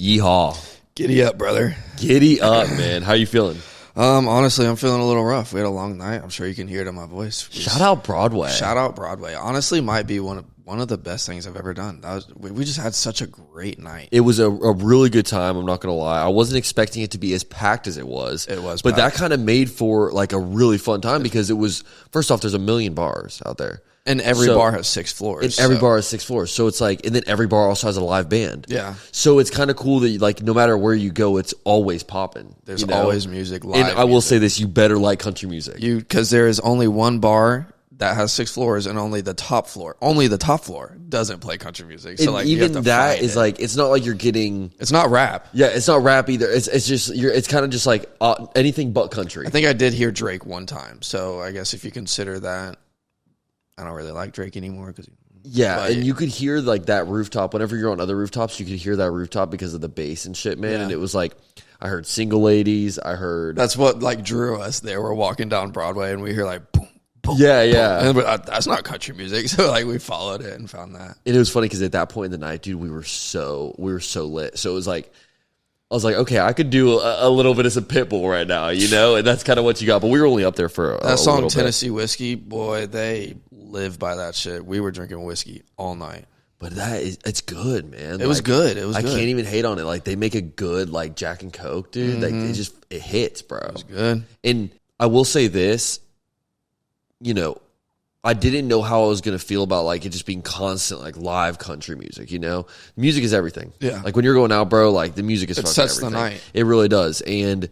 Yeehaw. Giddy up, brother. Giddy up, man. How you feeling? Honestly, I'm feeling a little rough. We had a long night. I'm sure you can hear it in my voice. Shout out Broadway. Shout out Broadway. Honestly, might be one of the best things I've ever done. We just had such a great night. It was a really good time, I'm not going to lie. I wasn't expecting it to be as packed as it was. It was But packed. that kind of made for like a really fun time because it was, first off, there's 1 million bars out there. And every bar has 6 floors. And every bar has 6 floors. So it's like, and then every bar also has a live band. Yeah. So it's kind of cool that like no matter where you go, it's always popping. There's always music, live And I will say this, you better like country music. Because there is only one bar that has 6 floors and only the top floor doesn't play country music. So And like, you have even to that find is it. like, it's not like you're getting... It's not rap. Yeah, it's not rap either. It's just, it's kind of just like anything but country. I think I did hear Drake one time. So I guess if you consider that, I don't really like Drake anymore. And you could hear like that rooftop. Whenever you're on other rooftops, you could hear that rooftop because of the bass and shit, man. Yeah. And it was like, I heard Single Ladies. I heard... That's what like drew us there. We're walking down Broadway and we hear like boom, boom. Yeah. And that's not country music. So like we followed it and found that. And it was funny because at that point in the night, dude, we were so lit. So it was like, I was like, okay, I could do a little bit of some Pitbull right now, you know? And that's kind of what you got. But we were only up there for that song, little Tennessee Whiskey, boy, they live by that shit. We were drinking whiskey all night. But it's good, man. It was good. It was I good. can't even hate on it. Like, they make a good, like, Jack and Coke, dude. Like, it hits, bro. It was good. And I will say this, you know, I didn't know how I was going to feel about, like, it just being constant, like, live country music, you know? Music is everything. Yeah. Like, when you're going out, bro, like, the music is It fucking sets everything. the night. It really does. And,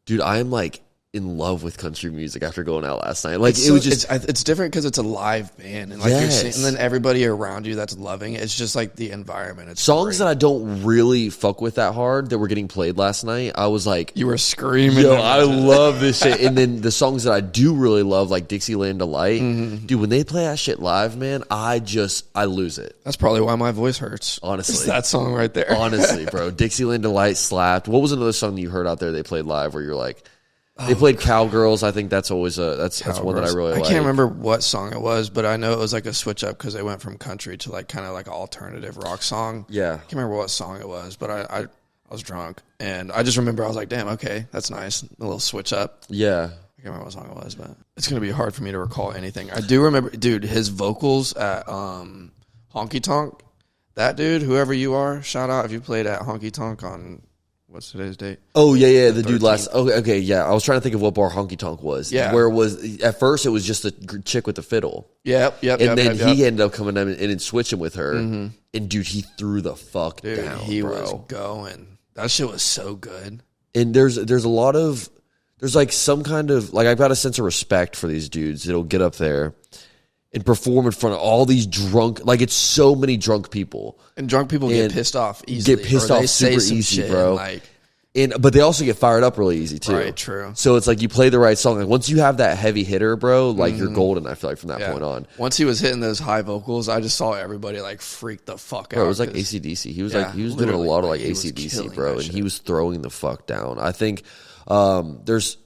dude, I am, like, in love with country music after going out last night. Like, it was just... It's different because it's a live band. And, like, you're seeing, and then everybody around you that's loving it. It's just, like, the environment. It's songs great. that I don't really fuck with that hard that were getting played last night, I was like... You were screaming. Yo, I love this shit. And then the songs that I do really love, like Dixieland Delight, dude, when they play that shit live, man, I lose it. That's probably why my voice hurts. Honestly. It's that song right there. Honestly, bro. Dixieland Delight slapped. What was another song that you heard out there they played live where you're like... They played Cowgirls. I think that's always that's one that I really like. I can't remember what song it was, but I know it was like a switch up because they went from country to like kind of like an alternative rock song. Yeah. I can't remember what song it was, but I was drunk and I just remember I was like, damn, okay, that's nice. A little switch up. Yeah. I can't remember what song it was, but it's going to be hard for me to recall anything. I do remember, dude, his vocals at Honky Tonk. That dude, whoever you are, shout out if you played at Honky Tonk on... What's today's date? Oh, yeah, the dude 13th. last... Okay, yeah. I was trying to think of what bar Honky Tonk was. Yeah. Where it was... At first, it was just the chick with the fiddle. Yep. And then he ended up coming in and switching with her. And, dude, he threw the fuck down, he bro. was going. That shit was so good. And there's a lot of... There's, like, some kind of... Like, I've got a sense of respect for these dudes that'll get up there and perform in front of all these drunk... Like, it's so many drunk people. And drunk people get pissed off easily. Get pissed off super easy, bro. But they also get fired up really easy, too. Right, true. So it's like you play the right song. Like, once you have that heavy hitter, bro, like, you're golden, I feel like, from that point on. Once he was hitting those high vocals, I just saw everybody, like, freak the fuck out. Bro, it was like AC/DC. He was doing a lot of, like, AC/DC, bro, and he was throwing the fuck down. I think there's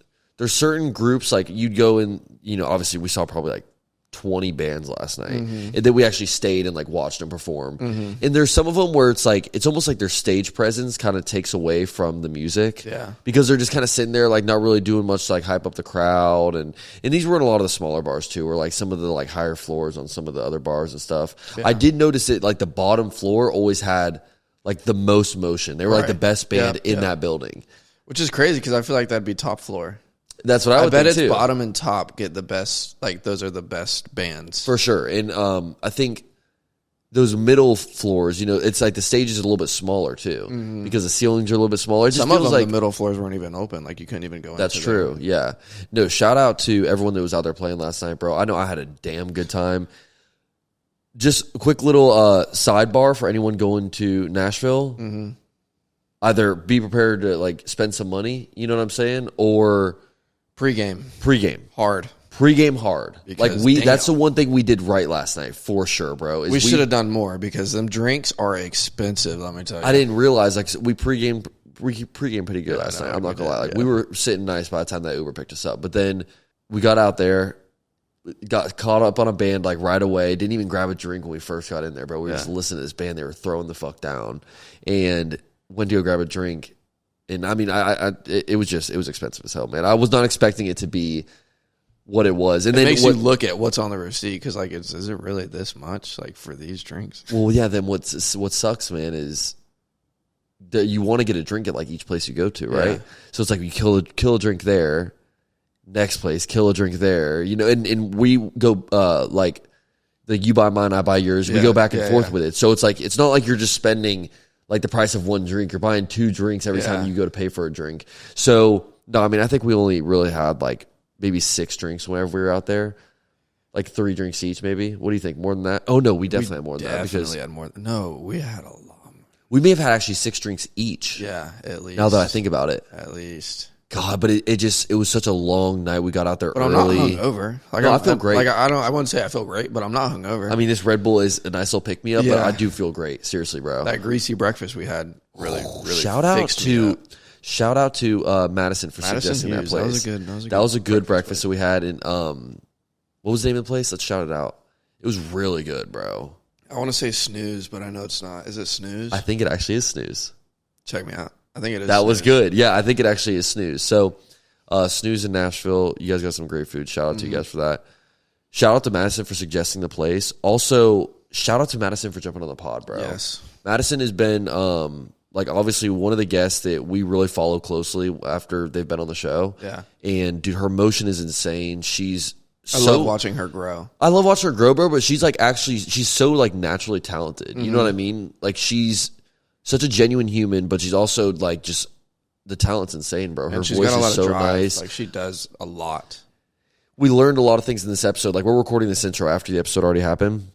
certain groups, like, you'd go and, you know, obviously we saw probably, like, 20 bands last night, and then we actually stayed and like watched them perform. And there's some of them where it's like it's almost like their stage presence kind of takes away from the music, because they're just kind of sitting there like not really doing much to like hype up the crowd. And these were in a lot of the smaller bars too, or like some of the like higher floors on some of the other bars and stuff. I did notice it like the bottom floor always had like the most motion. They were like the best band in that building, which is crazy because I feel like that'd be top floor. That's what I would bet think it's too. Bottom and top get the best, like those are the best bands. For sure. And I think those middle floors, you know, it's like the stage is a little bit smaller too, because the ceilings are a little bit smaller. It just Some of feels them, like the middle floors weren't even open. Like you couldn't even go that's into true. them. Yeah. No, shout out to everyone that was out there playing last night, bro. I know I had a damn good time. Just a quick little sidebar for anyone going to Nashville. Either be prepared to like spend some money, you know what I'm saying? Or Pre-game hard. Because, Like that's the one thing we did right last night for sure, bro. We should have done more because them drinks are expensive. Let me tell you. I didn't realize like we pregame pretty good last night. I'm not gonna lie. Like we were sitting nice by the time that Uber picked us up, but then we got out there, got caught up on a band like right away. Didn't even grab a drink when we first got in there, bro. We were just listening to this band. They were throwing the fuck down, and went to go grab a drink, and I mean, it was expensive as hell, man. I was not expecting it to be what it was, and it then makes you look at what's on the receipt because, like, is it really this much, like, for these drinks? Well, yeah. Then what sucks, man, is that you want to get a drink at like each place you go to, right? Yeah. So it's like you kill a drink there, next place, kill a drink there, you know, and we go like you buy mine, I buy yours. We go back and forth with it. So it's like it's not like you're just spending like the price of one drink. You're buying 2 drinks every time you go to pay for a drink. So no, I mean I think we only really had like maybe 6 drinks whenever we were out there. Like 3 drinks each, maybe. What do you think? More than that? Oh no, we definitely had more than that. Definitely had more. No, we had a lot. We may have had actually 6 drinks each. Yeah, at least. Now that I think about it. At least. God, but it was such a long night. We got out there but early. I'm not hungover. Like no, I feel great. Like I wouldn't say I feel great, but I'm not hungover. I mean, this Red Bull is a nice little pick me up, but I do feel great. Seriously, bro. That greasy breakfast we had really shout out to Madison for suggesting Hughes. that place. That was a good breakfast that we had. And what was the name of the place? Let's shout it out. It was really good, bro. I want to say Snooze, but I know it's not. Is it Snooze? I think it actually is Snooze. Check me out. I think it is. That was good. Yeah, I think it actually is Snooze. So, Snooze in Nashville. You guys got some great food. Shout out to you guys for that. Shout out to Madison for suggesting the place. Also, shout out to Madison for jumping on the pod, bro. Yes. Madison has been, like, obviously one of the guests that we really follow closely after they've been on the show. Yeah. And, dude, her motion is insane. I love watching her grow. I love watching her grow, bro, but she's like she's so like naturally talented. Mm-hmm. You know what I mean? Like she's such a genuine human, but she's also like just the talent's insane, bro. Her and she's voice got a lot is so of drive. nice. Like she does a lot. We learned a lot of things in this episode. Like we're recording this intro after the episode already happened.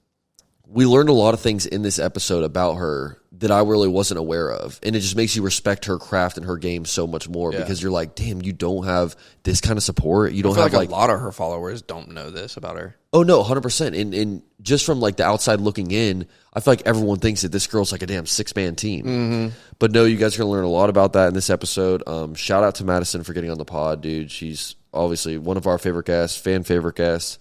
We learned a lot of things in this episode about her that I really wasn't aware of. And it just makes you respect her craft and her game so much more because you're like, damn, you don't have this kind of support. You don't have like a lot of her followers don't know this about her. Oh, no, 100%. And just from like the outside looking in, I feel like everyone thinks that this girl's like a damn 6-man team. Mm-hmm. But no, you guys are going to learn a lot about that in this episode. Shout out to Madison for getting on the pod, dude. She's obviously one of our favorite guests, fan favorite guests.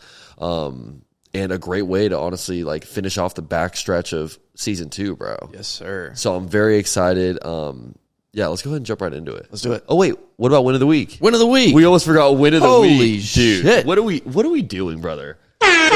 And a great way to honestly like finish off the back stretch of season 2, bro. Yes, sir. So I'm very excited. Yeah, let's go ahead and jump right into it. Let's do it. Oh wait, what about win of the week? Win of the week. We almost forgot win of the week. Holy shit. What are we doing, brother? What's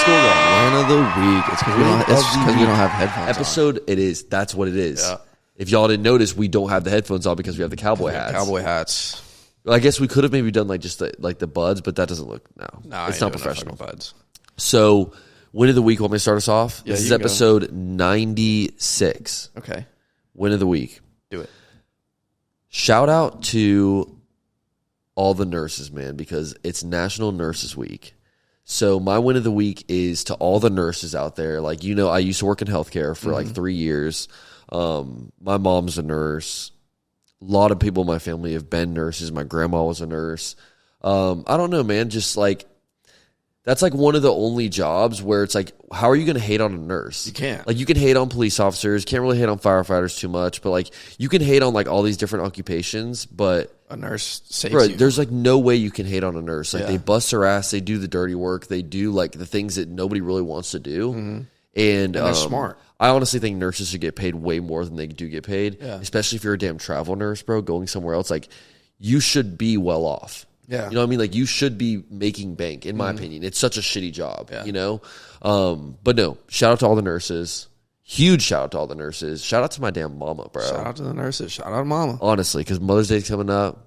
going on? Win of the week. It's because we don't have headphones. Episode on. It is. That's what it is. Yeah. If y'all didn't notice, we don't have the headphones on because we have the cowboy hats. Cowboy hats. I guess we could have maybe done like just the buds, but that doesn't look it's not professional. Buds. So, win of the week. Want me to start us off? Yeah, this is episode 96. Okay. Win of the week. Do it. Shout out to all the nurses, man, because it's National Nurses Week. So my win of the week is to all the nurses out there. Like, you know, I used to work in healthcare for like 3 years. My mom's a nurse. A lot of people in my family have been nurses. My grandma was a nurse. I don't know, man. Just like, that's like one of the only jobs where it's like, how are you going to hate on a nurse? You can't. Like, you can hate on police officers. Can't really hate on firefighters too much. But like, you can hate on like all these different occupations. But a nurse saves you. There's like no way you can hate on a nurse. Like they bust their ass. They do the dirty work. They do like the things that nobody really wants to do. Mm-hmm. And they're smart. I honestly think nurses should get paid way more than they do get paid. Yeah. Especially if you're a damn travel nurse, bro, going somewhere else. Like, you should be well off. Yeah. You know what I mean? Like, you should be making bank, in my opinion. It's such a shitty job, you know? But no, shout out to all the nurses. Huge shout out to all the nurses. Shout out to my damn mama, bro. Shout out to the nurses. Shout out to mama. Honestly, because Mother's Day's coming up.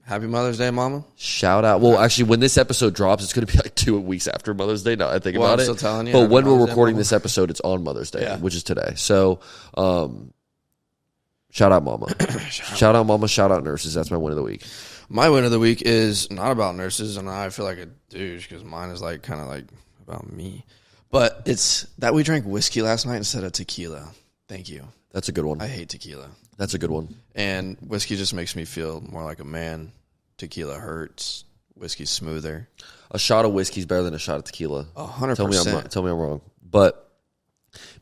Happy Mother's Day, mama. Shout out. Well, actually, when this episode drops, it's going to be like 2 weeks after Mother's Day. Now I think about I'm it. still telling you. But when we're recording this episode, it's on Mother's Day, which is today. So, shout out mama. Shout out mama. Shout out nurses. That's my win of the week. My win of the week is not about nurses, and I feel like a douche because mine is like kind of like about me. But it's that we drank whiskey last night instead of tequila. Thank you. That's a good one. I hate tequila. That's a good one. And whiskey just makes me feel more like a man. Tequila hurts. Whiskey's smoother. A shot of whiskey is better than a shot of tequila. 100%. Tell me I'm wrong. But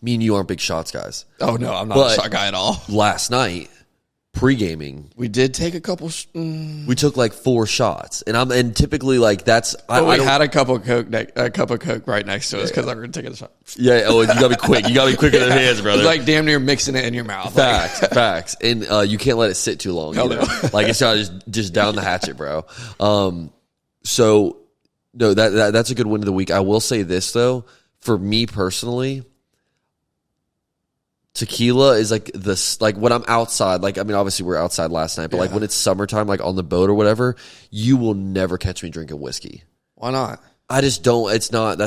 me and you aren't big shots guys. Oh, no, I'm not a shot guy at all. Last night, pre-gaming. We did take a couple. We took like 4 shots, and typically like that's. We had a cup of Coke right next to us because I were taking a shot. Yeah. Oh, you gotta be quick. You gotta be quick with your hands, brother. It's like damn near mixing it in your mouth. Facts. And you can't let it sit too long. You know? Like it's gotta just down the hatchet, bro. So no, that's a good win of the week. I will say this though, for me personally. Tequila is like this, like when I'm outside, like, I mean, obviously we were outside last night, but like when it's summertime, like on the boat or whatever, you will never catch me drinking whiskey. Why not? I just don't, it's not,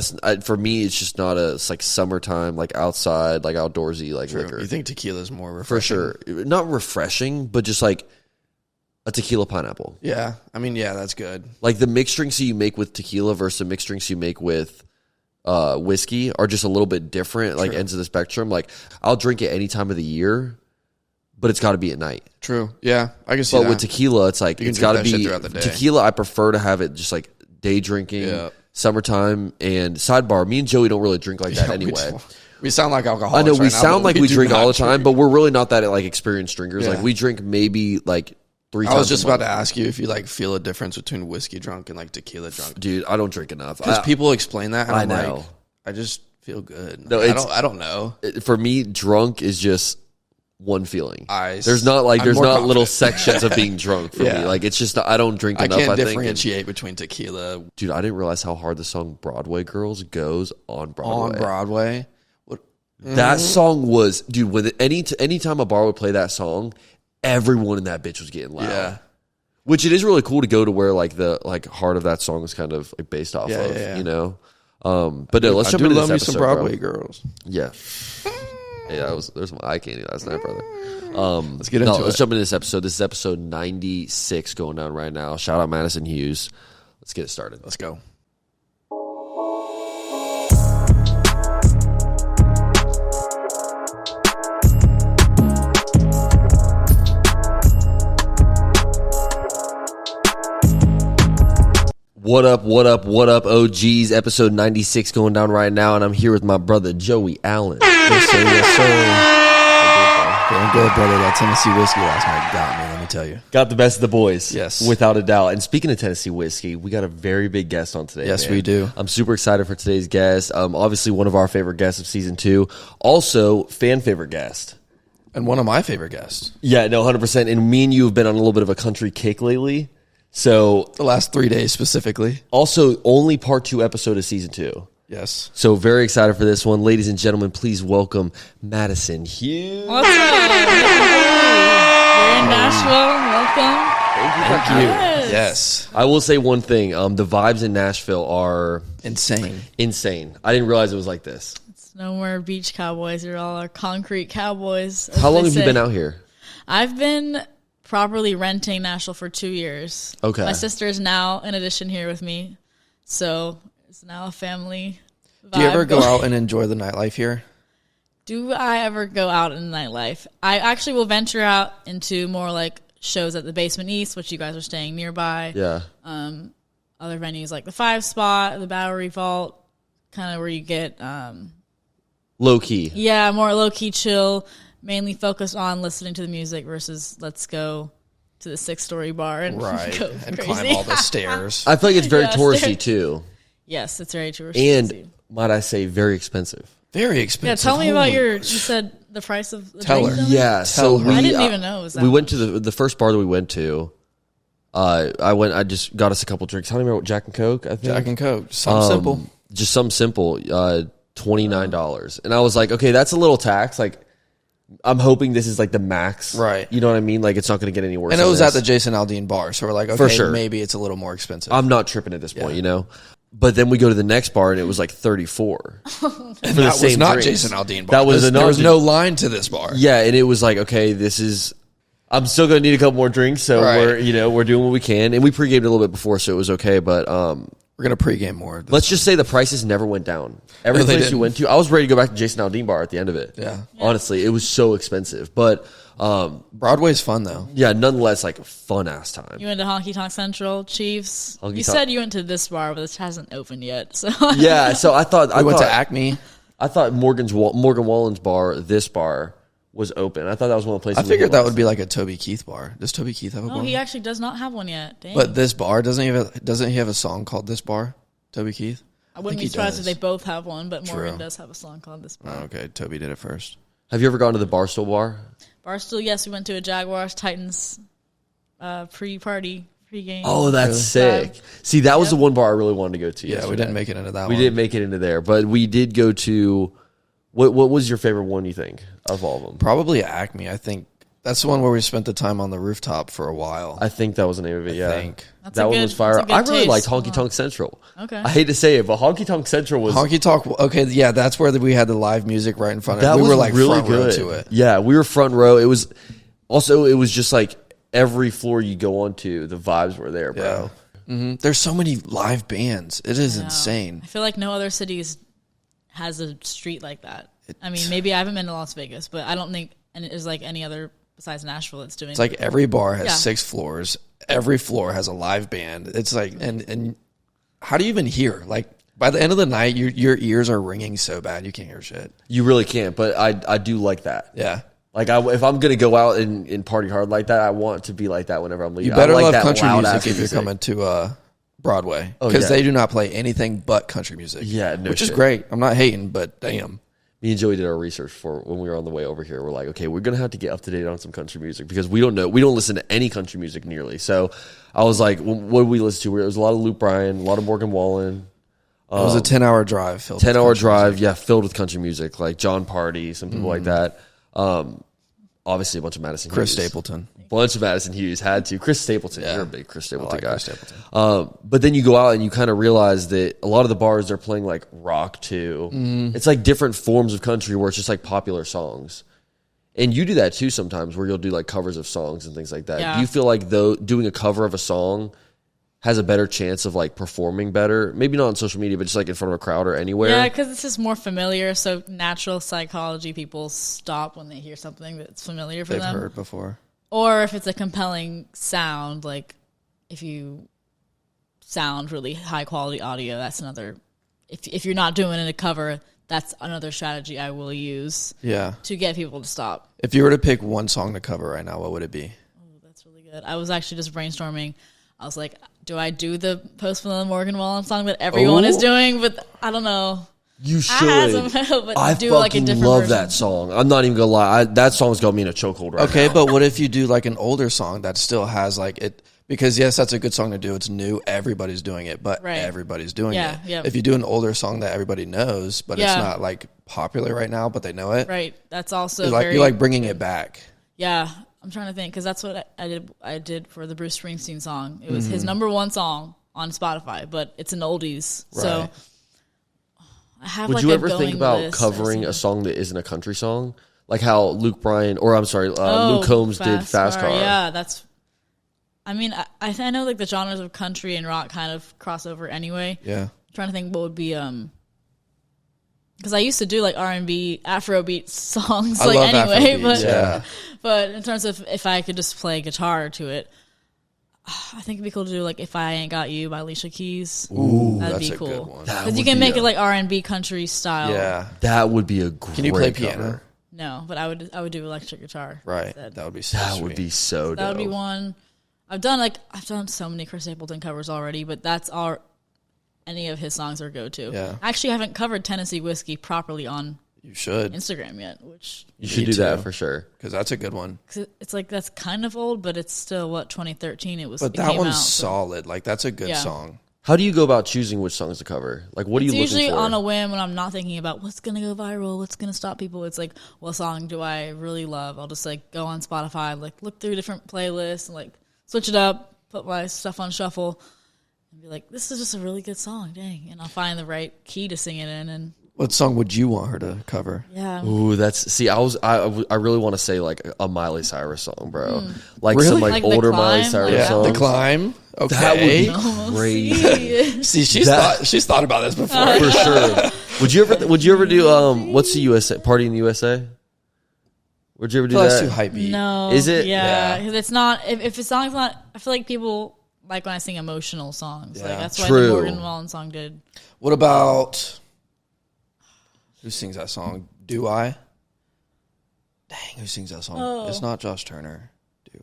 for me, it's just not it's like summertime, like outside, like outdoorsy, like liquor. You think tequila is more refreshing? For sure. Not refreshing, but just like a tequila pineapple. Yeah. I mean, yeah, that's good. Like the mixed drinks you make with tequila versus the mixed drinks you make with whiskey are just a little bit different, like ends of the spectrum. Like I'll drink it any time of the year, but it's got to be at night. True. Yeah, I can see that. But with tequila, it's like it's got to be throughout the day. Tequila. I prefer to have it just like day drinking, summertime. And sidebar, me and Joey don't really drink like that anyway. We sound like alcoholics. I know we sound like we drink all the drink. time, but we're really not that like experienced drinkers. Like we drink maybe like 3 times. I was just about to ask you if you like feel a difference between whiskey drunk and like tequila drunk. Dude, I don't drink enough. Because people explain that, and I I'm know. like, I just feel good. No, I don't know. For me, drunk is just one feeling. There's not confident. little sections of being drunk for me. Like it's just I don't drink enough. I can't differentiate between tequila. Dude, I didn't realize how hard the song "Broadway Girls" goes on Broadway. On Broadway, that song was, dude. When anytime a bar would play that song, everyone in that bitch was getting loud. Yeah. Which it is really cool to go to where like the heart of that song is kind of like based off of, you know. But no, let's jump into this episode. I do love me some Broadway girls. Yeah. Yeah, there's my eye candy last night, brother. Let's get into it. Let's jump into this episode. This is episode 96 going down right now. Shout out Madison Hughes. Let's get it started. Let's go. What up, OGs? Episode 96 going down right now, and I'm here with my brother, Joey Allen. Yes, sir. Feeling good, brother. That Tennessee whiskey last night got me, let me tell you. Got the best of the boys. Yes. Without a doubt. And speaking of Tennessee whiskey, we got a very big guest on today. Yes, we do. I'm super excited for today's guest. Obviously, one of our favorite guests of season 2. Also, fan favorite guest. And one of my favorite guests. Yeah, no, 100%. And me and you have been on a little bit of a country kick lately. So the last 3 days specifically. Also, only part 2 episode of season 2. Yes. So very excited for this one. Ladies and gentlemen, please welcome Madison Hughes. What's up? We're in Nashville. Welcome. Thank you. Yes. I will say one thing. The vibes in Nashville are insane. I didn't realize it was like this. It's no more beach cowboys. You're all our concrete cowboys. How long have you been out here? I've been properly renting Nashville for 2 years. Okay. My sister is now in addition here with me. So it's now a family vibe. Do you ever go out and enjoy the nightlife here? Do I ever go out in the nightlife? I actually will venture out into more like shows at the Basement East, which you guys are staying nearby. Yeah. Other venues like the 5 Spot, the Bowery Vault, kind of where you get low key. Yeah, more low key, chill. Mainly focused on listening to the music versus let's go to the 6-story bar and go and crazy. climb all the stairs. I feel like it's very touristy too. Yes, it's very touristy. And might I say, very expensive. Very expensive. Yeah, tell me about you said the price of the Tell her. Yeah, so I didn't even know it was that we much. went to the first bar that we went to. I just got us a couple drinks. How do you remember? Jack and Coke, I think. Jack and Coke. Something simple. Just something simple. $29. And I was like, okay, that's a little tax. Like, I'm hoping this is like the max. Right. You know what I mean? Like, it's not going to get any worse. And it was at the Jason Aldean bar. So we're like, okay, for sure. Maybe it's a little more expensive. I'm not tripping at this point, you know? But then we go to the next bar and it was like $34. And that was not Jason Aldean bar. That was there was no line to this bar. Yeah, and it was like, okay, I'm still going to need a couple more drinks, so we're doing what we can. And we pre-gamed a little bit before, so it was okay, but we're going to pre-game more. Let's just say the prices never went down. Every place you went to, I was ready to go back to Jason Aldean bar at the end of it. Yeah. Honestly, it was so expensive. But Broadway's fun, though. Yeah, nonetheless, like, fun-ass time. You went to Honky Tonk Central, Chiefs. You said you went to this bar, but this hasn't opened yet. So yeah, so I thought... I went to Acme. I thought Morgan Wallen's bar, this bar, was open. I thought that was one of the places. I figured that would be like a Toby Keith bar. Does Toby Keith have a bar? No, he actually does not have one yet. Dang. But this bar, doesn't he have a song called This Bar? Toby Keith? I wouldn't be surprised if they both have one, but True. Morgan does have a song called This Bar. Oh, okay, Toby did it first. Have you ever gone to the Barstool Bar? Barstool, yes, we went to a Jaguars Titans pre-game. Oh, that's sick. See, that was the one bar I really wanted to go to. Yeah, yesterday. we didn't make it into that one. We didn't make it into there, but we did go to. What was your favorite one? You think of all of them? Probably Acme. I think that's the one where we spent the time on the rooftop for a while. I think that was the name of it. Yeah, think. that one was fire. I really liked Honky Tonk Central. Okay, I hate to say it, but Honky Tonk Central was Honky Tonk. Okay, yeah, that's where we had the live music right in front of. That We was were like really front row good. to it. Yeah, we were front row. It was just like every floor you go onto, the vibes were there, bro. Yeah. Mm-hmm. There's so many live bands. It is insane. I feel like no other cities has a street like that. I mean, maybe I haven't been to Las Vegas, but I don't think there's like any other besides Nashville that's doing. It's like every bar has 6 floors. Every floor has a live band. It's like and how do you even hear? Like by the end of the night, your ears are ringing so bad you can't hear shit. You really can't, but I do like that. Yeah. Like if I'm gonna go out and party hard like that, I want to be like that whenever I'm leaving. You better I like love that country loud-ass music if you're coming to Broadway because they do not play anything but country music. Yeah, no which is shit. great. I'm not hating, but damn. Me and Joey did our research for when we were on the way over here. We're like, okay, we're gonna have to get up to date on some country music because we don't listen to any country music nearly. So I was like, what did we listen to? There was a lot of Luke Bryan, a lot of Morgan Wallen. It was a 10-hour drive. 10-hour drive, filled with country music, like John Party, some people like that. Obviously, a bunch of Madison Chris Hughes. Stapleton. Bunch of Madison Hughes had to. Chris Stapleton, you're a big Chris Stapleton guy. Chris Stapleton. But then you go out and you kind of realize that a lot of the bars they're playing like rock too. It's like different forms of country where it's just like popular songs. And you do that too sometimes where you'll do like covers of songs and things like that. Yeah. Do you feel like though doing a cover of a song has a better chance of like performing better? Maybe not on social media, but just like in front of a crowd or anywhere. Yeah, because it's just more familiar. So natural psychology, people stop when they hear something that's familiar for They've them. heard before. Or if it's a compelling sound, like if you sound really high quality audio, that's another. If you're not doing it in a cover, that's another strategy I will use. Yeah. To get people to stop. If you were to pick one song to cover right now, what would it be? Oh, that's really good. I was actually just brainstorming. I was like, do I do the Post Malone Morgan Wallen song that everyone is doing? But I don't know. You should. But I do fucking like a different love version. that song. I'm not even gonna lie. That song's got me in a chokehold right Okay, now. but what if you do like an older song that still has like it? Because yes, that's a good song to do. It's new. Everybody's doing it, but Right. everybody's doing it. Yeah. If you do an older song that everybody knows, but it's Yeah. not like popular right now, but they know it. Right. That's also You're like bringing it back. Yeah, I'm trying to think because that's what I did. I did for the Bruce Springsteen song. It was his number one song on Spotify, but it's an oldies. So Right. I have. Would like you a ever think going about list. covering a song that isn't a country song? Like how Luke Combs did Fast Car. Yeah, that's. I mean, I know like the genres of country and rock kind of cross over anyway. Yeah. I'm trying to think what would be because I used to do like R&B, Afrobeat songs I like love anyway, Afrobeats, but yeah. but in terms of if I could just play guitar to it, I think it'd be cool to do like "If I Ain't Got You" by Alicia Keys. Ooh, That'd that's be a cool. good one. That Because you would can be make a- it like R&B country style. Yeah. That would be a great Can you play cover. piano? No, but I would do electric guitar. Right. instead. That would be so That sweet. would be so dope. That would be one. I've done so many Chris Stapleton covers already, but that's all. Any of his songs are go to. Yeah. Actually, I haven't covered Tennessee Whiskey properly on You should. Instagram yet, which You should Me do that too. for sure. Because that's a good one. 'cause it's like that's kind of old, but it's still 2013. It was. But it that came one's out, so- solid. Like, that's a good Yeah. song. How do you go about choosing which songs to cover? Like, what are you It's looking usually for? on a whim when I'm not thinking about what's gonna go viral, what's gonna stop people. It's like, what song do I really love? I'll just like go on Spotify, like look through different playlists, and like switch it up, put my stuff on shuffle, and be like, this is just a really good song, dang, and I'll find the right key to sing it in, and What song would you want her to cover? yeah. Ooh, I really want to say like a Miley Cyrus song, bro. Like Really? some like Like The older Miley Climb? Cyrus Yeah. songs. The Climb? Okay. That would be crazy. See, she's thought about this before. For sure. Would you ever do what's the USA Party in the USA? Would you ever do That's that? too hype beat. No, Is it? Yeah, Yeah. because it's not. If a song's not, I feel like people like when I sing emotional songs. Yeah. Like that's why True. the Morgan Wallen song did. What about who sings that song? Do I? Dang, Who sings that song? Oh. It's not Josh Turner. Dude.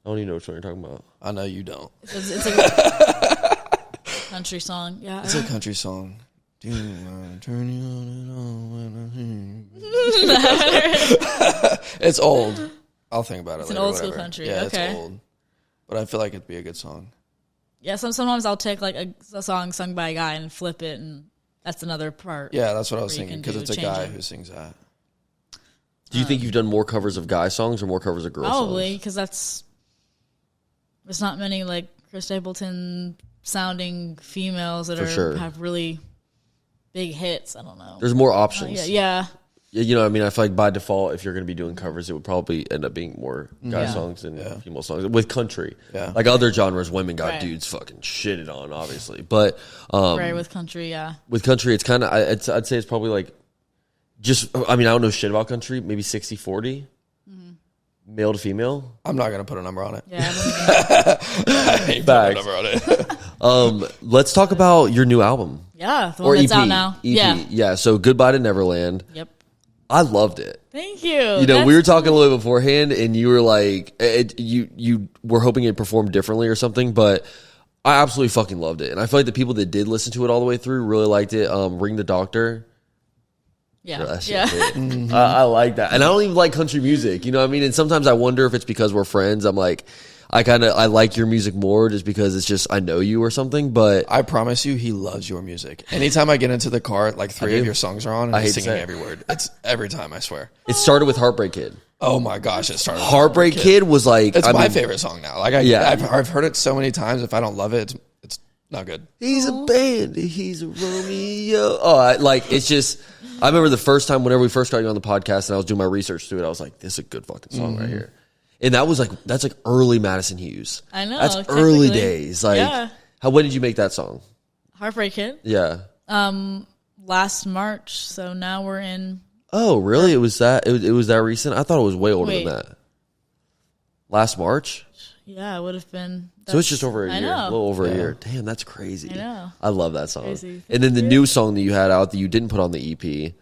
I don't even know which one you're talking about. I know you don't. It's a country song. Yeah, It's a country song. Do you wanna turn you on and on? It's old. I'll think about it It's later. an old school whatever. country. Yeah, Okay. it's old. But I feel like it'd be a good song. Yeah, sometimes I'll take like a song sung by a guy and flip it, and that's another part. Yeah, that's what I was Where you thinking, can because it's a change guy it. who sings that. Do you think you've done more covers of guy songs or more covers of girl Probably, songs? because there's not many like Chris Stapleton sounding females that have really big hits. I don't know. There's more options. Yeah. You know what I mean? I feel like by default, if you're going to be doing covers, it would probably end up being more guy songs than female songs. With country. Yeah. Like other genres, women got Right. dudes fucking shitted on, obviously. But Right, with country, yeah. with country, it's kind of, I'd say it's probably like, I don't know shit about country, maybe 60-40, male to female. I'm not going to put a number on it. Yeah, I I ain't putting a Facts. number on it. Let's talk about your new album. yeah, the one that's out now. EP. Yeah. So Goodbye to Neverland. Yep. I loved it. Thank you. You know, we were talking a little bit beforehand, and you were like, you were hoping it performed differently or something, but I absolutely fucking loved it. And I feel like the people that did listen to it all the way through really liked it. Ring the Doctor. Yeah. That shit Yeah. hit. I like that. And I don't even like country music, you know what I mean? And sometimes I wonder if it's because we're friends. I'm like, I like your music more just because it's just, I know you or something, but I promise you, he loves your music. Anytime I get into the car, like 3 of your songs are on, and he's hate to singing say it. every word. It's every time, I swear. it started with Heartbreak Kid. Oh my gosh, it started. with Heartbreak Kid was like, It's I my mean, favorite song now. Like, Yeah. I've heard it so many times. If I don't love it, it's not good. He's a bandit. He's a Romeo. It's just, I remember the first time whenever we first got you on the podcast and I was doing my research through it, I was like, this is a good fucking song right here. And that's like early Madison Hughes. I know. That's early technically. days. Like, Yeah. when did you make that song? Heartbreak Kid. Yeah. Last March, so now we're in. Oh, really? It was that recent? I thought it was way older Wait. than that. Last March? Yeah, it would have been. So it's just over a I year. know. A little over a year. Damn, that's crazy. I know. I love that song. Crazy. And then the new song that you had out that you didn't put on the EP, Hate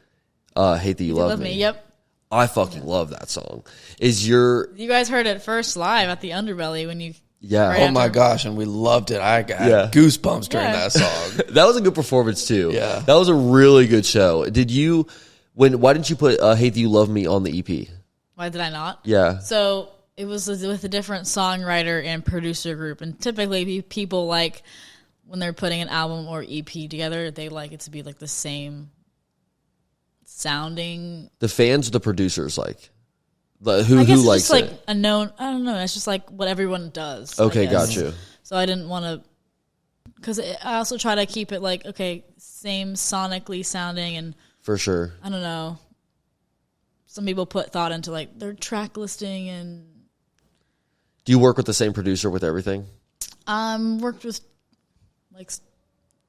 That You Love Me. Yep. I fucking love that song. You guys heard it first live at the Underbelly when you. yeah. Right. Oh my gosh, and we loved it. I got Yeah. goosebumps during Yeah. that song. That was a good performance too. Yeah. That was a really good show. Why didn't you put Hate That You Love Me on the EP? Why did I not? Yeah. So it was with a different songwriter and producer group, and typically people like when they're putting an album or EP together, they like it to be like the same sounding. The fans or the producers like? Who I guess it's likes just like it? a known. I don't know. It's just like what everyone does. Okay, I guess. got you. So I didn't want to, because I also try to keep it like same sonically sounding, and For sure. I don't know. Some people put thought into like their track listing, and Do you work with the same producer with everything? worked with like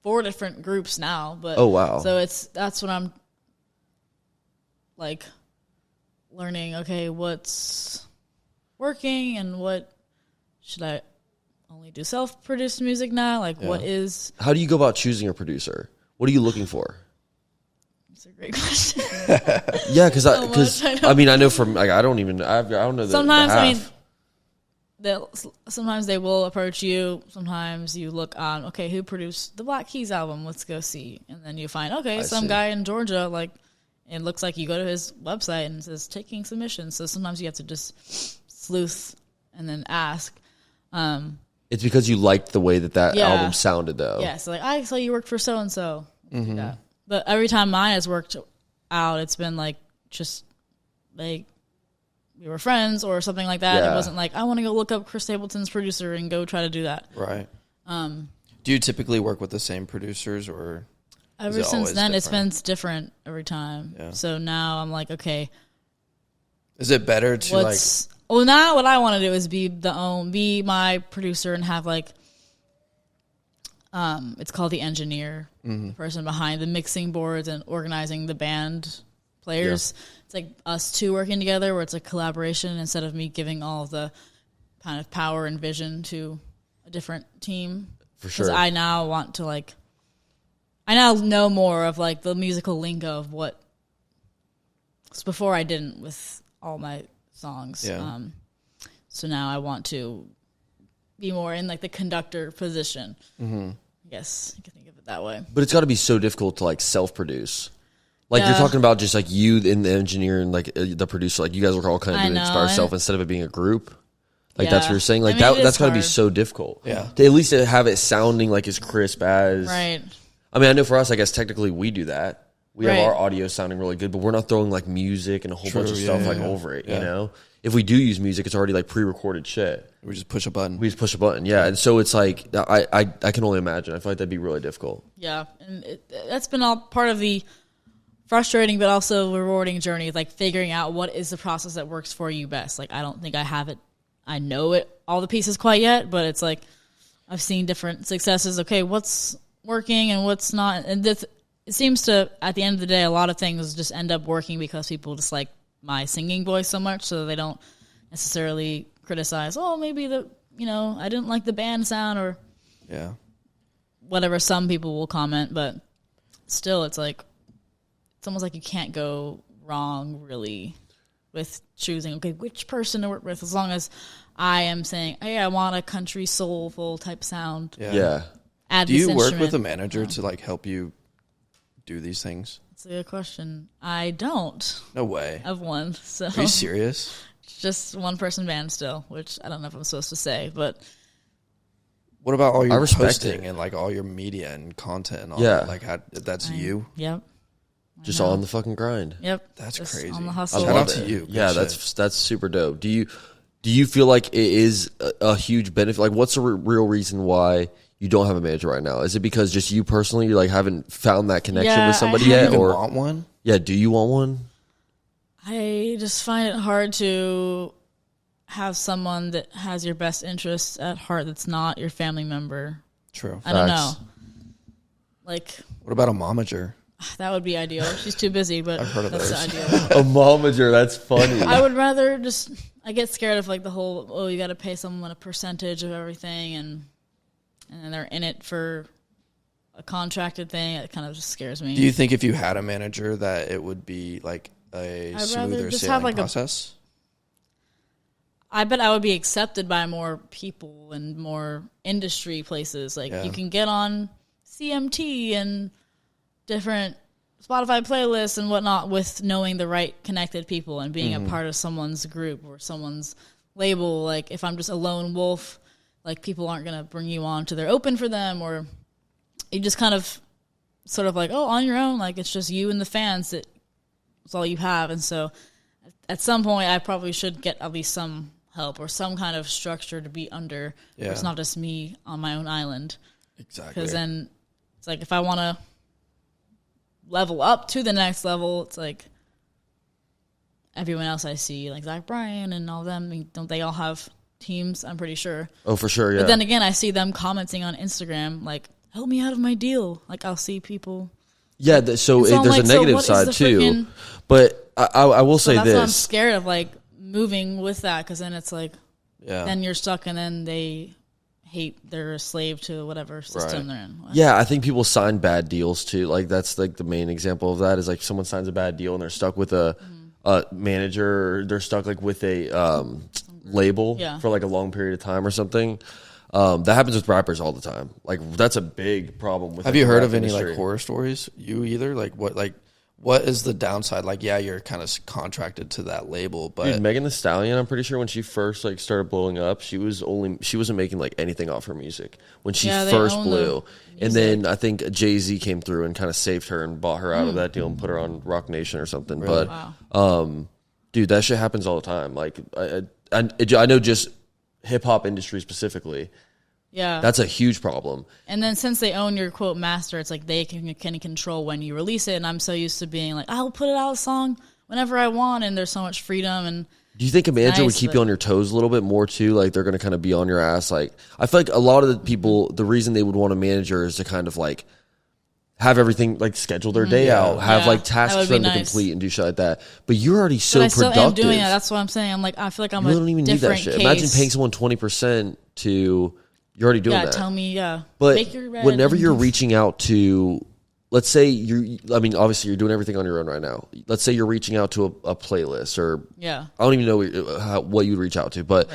4 different groups now. But Oh, wow. So that's what I'm like learning. Okay, what's working and what should I only do self-produced music now? Like what is? How do you go about choosing a producer? What are you looking for? It's a great question. Yeah, because much, I I know from like I don't know the Sometimes the I half. mean, sometimes they will approach you. Sometimes you look on, okay, who produced the Black Keys album? Let's go see. And then you find, okay, some see. guy in Georgia, like, it looks like you go to his website and it says taking submissions. So sometimes you have to just sleuth and then ask. It's because you liked the way that Yeah. album sounded, though. Yeah, so like, I saw you worked for so-and-so. Yeah. But every time mine has worked out, it's been like, just like, we were friends or something like that. Yeah. It wasn't like, I want to go look up Chris Stapleton's producer and go try to do that. Right. Do you typically work with the same producers, or Ever it since always then, it's different? been different every time. Yeah. So now I'm like, okay, is it better to what's... Well, now what I want to do is be my producer and have like, it's called the engineer, person behind the mixing boards and organizing the band players. It's like us two working together where it's a collaboration instead of me giving all of the kind of power and vision to a different team. For sure. Because I now want to like, I now know more of like the musical lingo of what, 'cause before I didn't with all my songs. Yeah. So now I want to be more in like the conductor position. I guess you can think of it that way. But it's got to be so difficult to like self-produce. Like Yeah. you're talking about just like you and the engineer and like the producer, like you guys are all kind of I doing know, Inspire Self and- instead of it being a group. Like that's what Yeah. you're saying. Like I mean, it is that's got to be hard. so difficult. Yeah. To at least have it sounding like as crisp as. Right. I mean, I know for us, I guess technically we do that. We have Right. our audio sounding really good, but we're not throwing like music and a whole bunch of True, stuff yeah, like yeah. over it. Yeah. You know, if we do use music, it's already like pre-recorded shit. We just push a button. We just push a button, yeah. And so it's like I can only imagine. I feel like that'd be really difficult. Yeah, and that's been all part of the frustrating but also rewarding journey, like figuring out what is the process that works for you best. Like I don't think I have it, I know it, all the pieces quite yet, but it's like I've seen different successes. Okay, what's working and what's not, and it seems to, at the end of the day, a lot of things just end up working because people just like my singing voice so much, so they don't necessarily criticize. Oh, maybe I didn't like the band sound or Yeah. whatever. Some people will comment, but still, it's like it's almost like you can't go wrong really with choosing. Okay, which person to work with, as long as I am saying, hey, I want a country soulful type sound. Yeah. Add Do this you work instrument. with a manager to like help you do these things? That's a good question. I don't No way. have one, so Are you serious? just one person band still, which I don't know if I'm supposed to say, but What about all your respect posting it. and like all your media and content and all Yeah. that? Like that's you? yep, Just all on the fucking grind. yep. That's just crazy. on the I hustle. Shout love out to it. you. Good Yeah, shit. that's super dope. Do you feel like it is a huge benefit? Like, what's the real reason why you don't have a manager right now? Is it because just you personally, you like haven't found that connection Yeah, with somebody I yet, You even or want one? yeah? Do you want one? I just find it hard to have someone that has your best interests at heart that's not your family member. True. I don't know. Facts. Like, What about a momager? that would be ideal. She's too busy, but I've heard of that's those. the A ideal. momager, that's funny. I would rather just, I get scared of like the whole, oh, you got to pay someone a percentage of everything and then they're in it for a contracted thing. It kind of just scares me. Do you think if you had a manager that it would be like a I'd rather smoother just sailing have, like, a- process? I bet I would be accepted by more people and more industry places. Like Yeah. you can get on CMT and different Spotify playlists and whatnot with knowing the right connected people and being a part of someone's group or someone's label. Like if I'm just a lone wolf, like people aren't going to bring you on to their open for them, or you just kind of sort of like, oh, on your own. Like it's just you and the fans that's all you have. And so at some point I probably should get at least some help or some kind of structure to be under. Where it's Yeah. not just me on my own island. Exactly. Because then it's like if I want to level up to the next level, it's like everyone else I see, like Zach Bryan and all them, I mean, don't they all have teams? I'm pretty sure. Oh, for sure, yeah. But then again, I see them commenting on Instagram, like, help me out of my deal. Like, I'll see people. yeah, so And so I'm there's like, a so negative what is side the too. freaking- But I will So say that's why I'm this. scared of, like, moving with that, because then it's like, yeah. then you're stuck, and then they hate, they're a slave to whatever system they're in. Yeah, I think people sign bad deals too. Like that's like the main example of that is like someone signs a bad deal and they're stuck with a manager, or they're stuck like with a label Yeah. for like a long period of time or something. That happens with rappers all the time. Like that's a big problem with. Have like, you the heard rap of any industry. like horror stories? You either? What is the downside? Like, yeah, you're kind of contracted to that label, but Dude, Megan Thee Stallion, I'm pretty sure when she first like started blowing up, she wasn't making like anything off her music when she Yeah, they first own blew. the And then I think Jay-Z came through and kind of saved her and bought her out of that deal and put her on Rock Nation or something. Really? But dude, that shit happens all the time. Like I know just hip hop industry specifically. Yeah. That's a huge problem. And then since they own your quote master, it's like they can control when you release it. And I'm so used to being like, I'll put it out a song whenever I want, and there's so much freedom. And Do you think a manager would Nice, keep but- you on your toes a little bit more too? Like they're going to kind of be on your ass. Like I feel like a lot of the people, the reason they would want a manager is to kind of like have everything like schedule their day out, have Yeah, like that tasks would for be them to nice. complete and do shit like that. But you're already so but I still productive. am doing that. That's what I'm saying. I'm like, I feel like I'm You a don't even need that different shit. case. Imagine paying someone 20% to. You're already doing Yeah, that. tell me, yeah. But Make your bed whenever and- you're reaching out to let's say obviously you're doing everything on your own right now. Let's say you're reaching out to a playlist, or I don't even know what you'd reach out to, but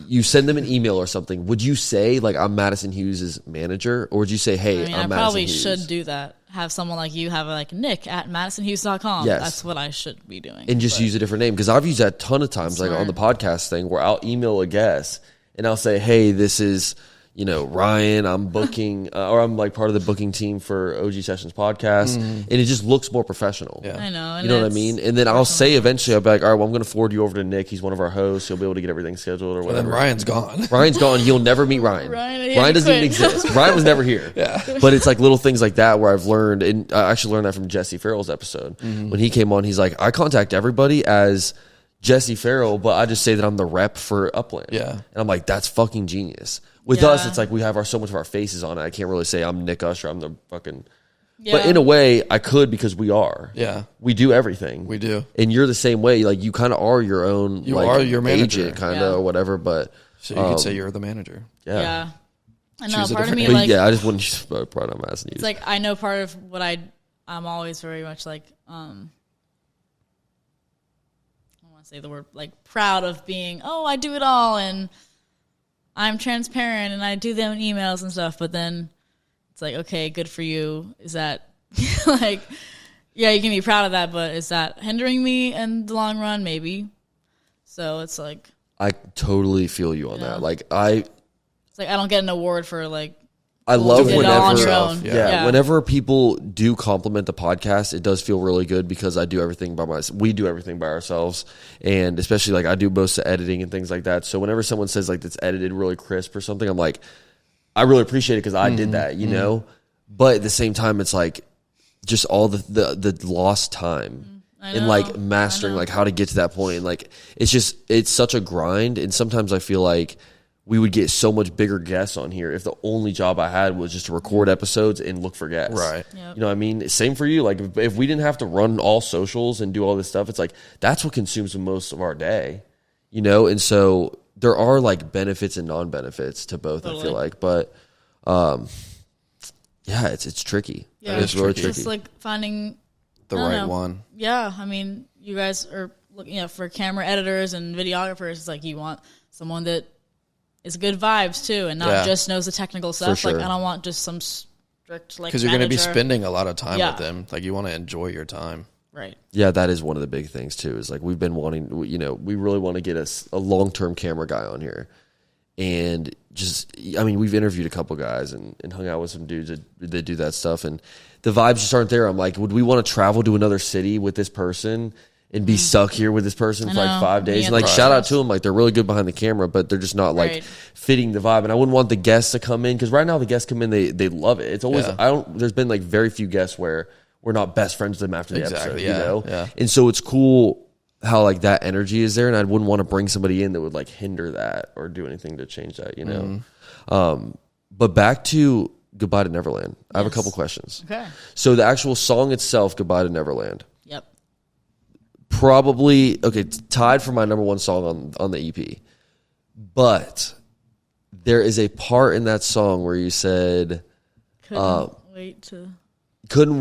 you send them an email or something. Would you say like, I'm Madison Hughes' manager, or would you say, hey, I'm Madison Hughes? I probably should do that. Have someone like you have like Nick at MadisonHughes.com. Yes. That's what I should be doing. And just use a different name, because I've used that a ton of times, like on the podcast thing, where I'll email a guest and I'll say, hey, this is, Ryan, I'm booking, or I'm like part of the booking team for OG Sessions podcast. And it just looks more professional. Yeah. I know. You know what I mean? And then I'll say eventually, I'll be like, all right, well, I'm going to forward you over to Nick. He's one of our hosts. He'll be able to get everything scheduled or whatever. And then Ryan's gone. Ryan's gone. You'll never meet Ryan. Ryan doesn't even exist. Ryan was never here. But it's like little things like that where I've learned, and I actually learned that from Jesse Farrell's episode. When he came on, he's like, I contact everybody as Jesse Farrell, but I just say that I'm the rep for Upland. Yeah. And I'm like, that's fucking genius. With us, it's like we have so much of our faces on it. I can't really say I'm Nick Usher. I'm the fucking... Yeah. But in a way, I could, because we are. Yeah. We do everything. We do. And you're the same way. Like, you kind of are your own... You are your manager. Agent, kind of, or whatever, but... So you could say you're the manager. Yeah. I know, part of me, like... Yeah, I just wouldn't use part I'm asking you. It's like, I know part of what I'm always very much like... I don't want to say the word, like, proud of being, I do it all, and... I'm transparent and I do them emails and stuff, but then it's like, okay, good for you. Is that like, yeah, you can be proud of that, but is that hindering me in the long run? Maybe. So it's like, I totally feel you on that. Like it's like, I don't get an award for like, I love whenever, whenever people do compliment the podcast, it does feel really good, because I do everything by myself. We do everything by ourselves, and especially like I do most of the editing and things like that. So whenever someone says like it's edited really crisp or something, I'm like, I really appreciate it, because I did that, you know. But at the same time, it's like just all the lost time and like mastering like how to get to that point, and like it's such a grind. And sometimes I feel like we would get so much bigger guests on here if the only job I had was just to record episodes and look for guests. Right. Yep. You know what I mean? Same for you. Like, if we didn't have to run all socials and do all this stuff, it's like, that's what consumes the most of our day, you know? And so there are like benefits and non-benefits to both, I feel like. But, yeah, it's tricky. Yeah, it's really tricky. It's like finding the right one. Yeah. I mean, you guys are looking for camera editors and videographers. It's like, you want someone that is good vibes too, and not just knows the technical stuff. Sure. Like, I don't want just some strict like, because you're going to be spending a lot of time with them. Like, you want to enjoy your time. Right. Yeah, that is one of the big things too. Is like, we've been wanting, we really want to get a long-term camera guy on here, and we've interviewed a couple guys and hung out with some dudes that do that stuff, and the vibes just aren't there. I'm like, would we want to travel to another city with this person and be stuck here with this person for like 5 days? And like, shout out to them. Like, they're really good behind the camera, but they're just not like fitting the vibe. And I wouldn't want the guests to come in, because right now the guests come in, they love it. It's always, there's been like very few guests where we're not best friends with them after the episode, you know? Yeah. And so it's cool how like that energy is there. And I wouldn't want to bring somebody in that would like hinder that or do anything to change that, you know? But back to Goodbye to Neverland. I have a couple questions. Okay. So the actual song itself, Goodbye to Neverland. Yep. Probably tied for my number one song on the EP, but there is a part in that song where you said, couldn't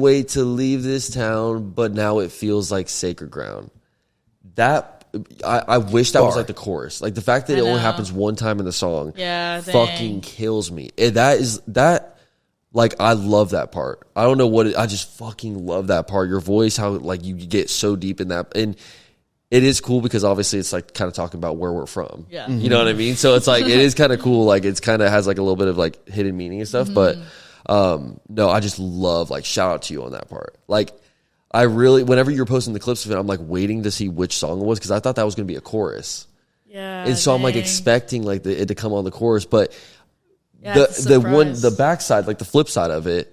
wait to leave this town, but now it feels like sacred ground. That I wish that was like the chorus, like the fact that it only happens one time in the song. Yeah, fucking kills me. And that. Like, I love that part. I don't know what I just fucking love that part. Your voice, how like you get so deep in that, and it is cool because obviously it's like kind of talking about where we're from. Yeah, you know what I mean. So it's like it is kind of cool. Like, it's kind of has like a little bit of like hidden meaning and stuff. But no, I just love, like, shout out to you on that part. Like, I really, whenever you're posting the clips of it, I'm like waiting to see which song it was, because I thought that was going to be a chorus. Yeah, and so I'm like expecting like it to come on the chorus, but. Yeah, the backside, like the flip side of it,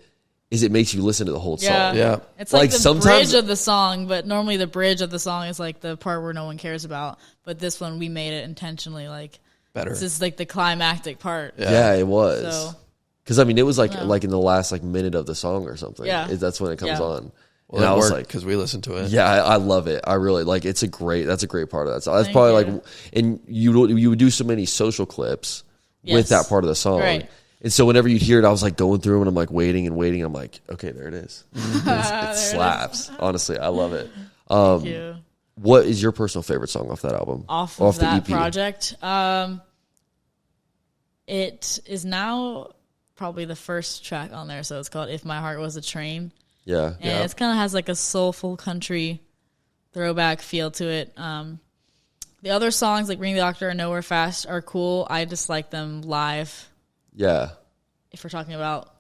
is it makes you listen to the whole song. Yeah, it's like the bridge of the song, but normally the bridge of the song is like the part where no one cares about. But this one, we made it intentionally like better. This is like the climactic part. Yeah, it was. Because I mean, it was like in the last like minute of the song or something. Yeah, that's when it comes on. Well, and I was like, because we listened to it. Yeah, I love it. I really like. That's a great part of that song. That's probably like, and you would do so many social clips with that part of the song. Right. And so whenever you'd hear it, I was like going through them and I'm like waiting and waiting. I'm like, okay, there it is. It slaps. Honestly, I love it. Thank you. What is your personal favorite song off that album? Off the that EP? project? It is now probably the first track on there, so it's called If My Heart Was a Train. Yeah. And it kind of has like a soulful country throwback feel to it. The other songs like Ring the Doctor and Nowhere Fast are cool. I just like them live. Yeah. If we're talking about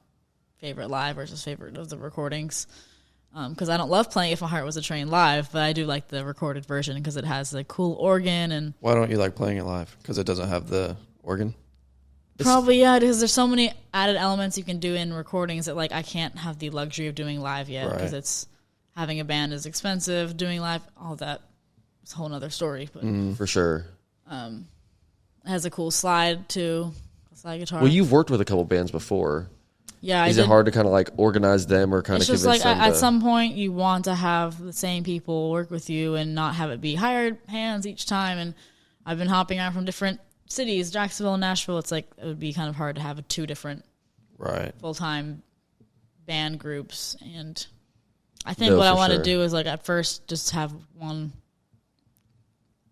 favorite live versus favorite of the recordings. Because I don't love playing If My Heart Was a Train live, but I do like the recorded version because it has the cool organ. And why don't you like playing it live? Because it doesn't have the organ? Probably, yeah, because there's so many added elements you can do in recordings that like I can't have the luxury of doing live yet because it's having a band is expensive, doing live, all that. It's a whole nother story. But for sure. It has a cool slide too, slide guitar. Well, you've worked with a couple bands before. Yeah, is it hard to kind of like organize them or kind of convince like them? At some point you want to have the same people work with you and not have it be hired hands each time. And I've been hopping around from different cities, Jacksonville and Nashville. It's like it would be kind of hard to have two different full-time band groups. And I think what I want to do is like at first just have one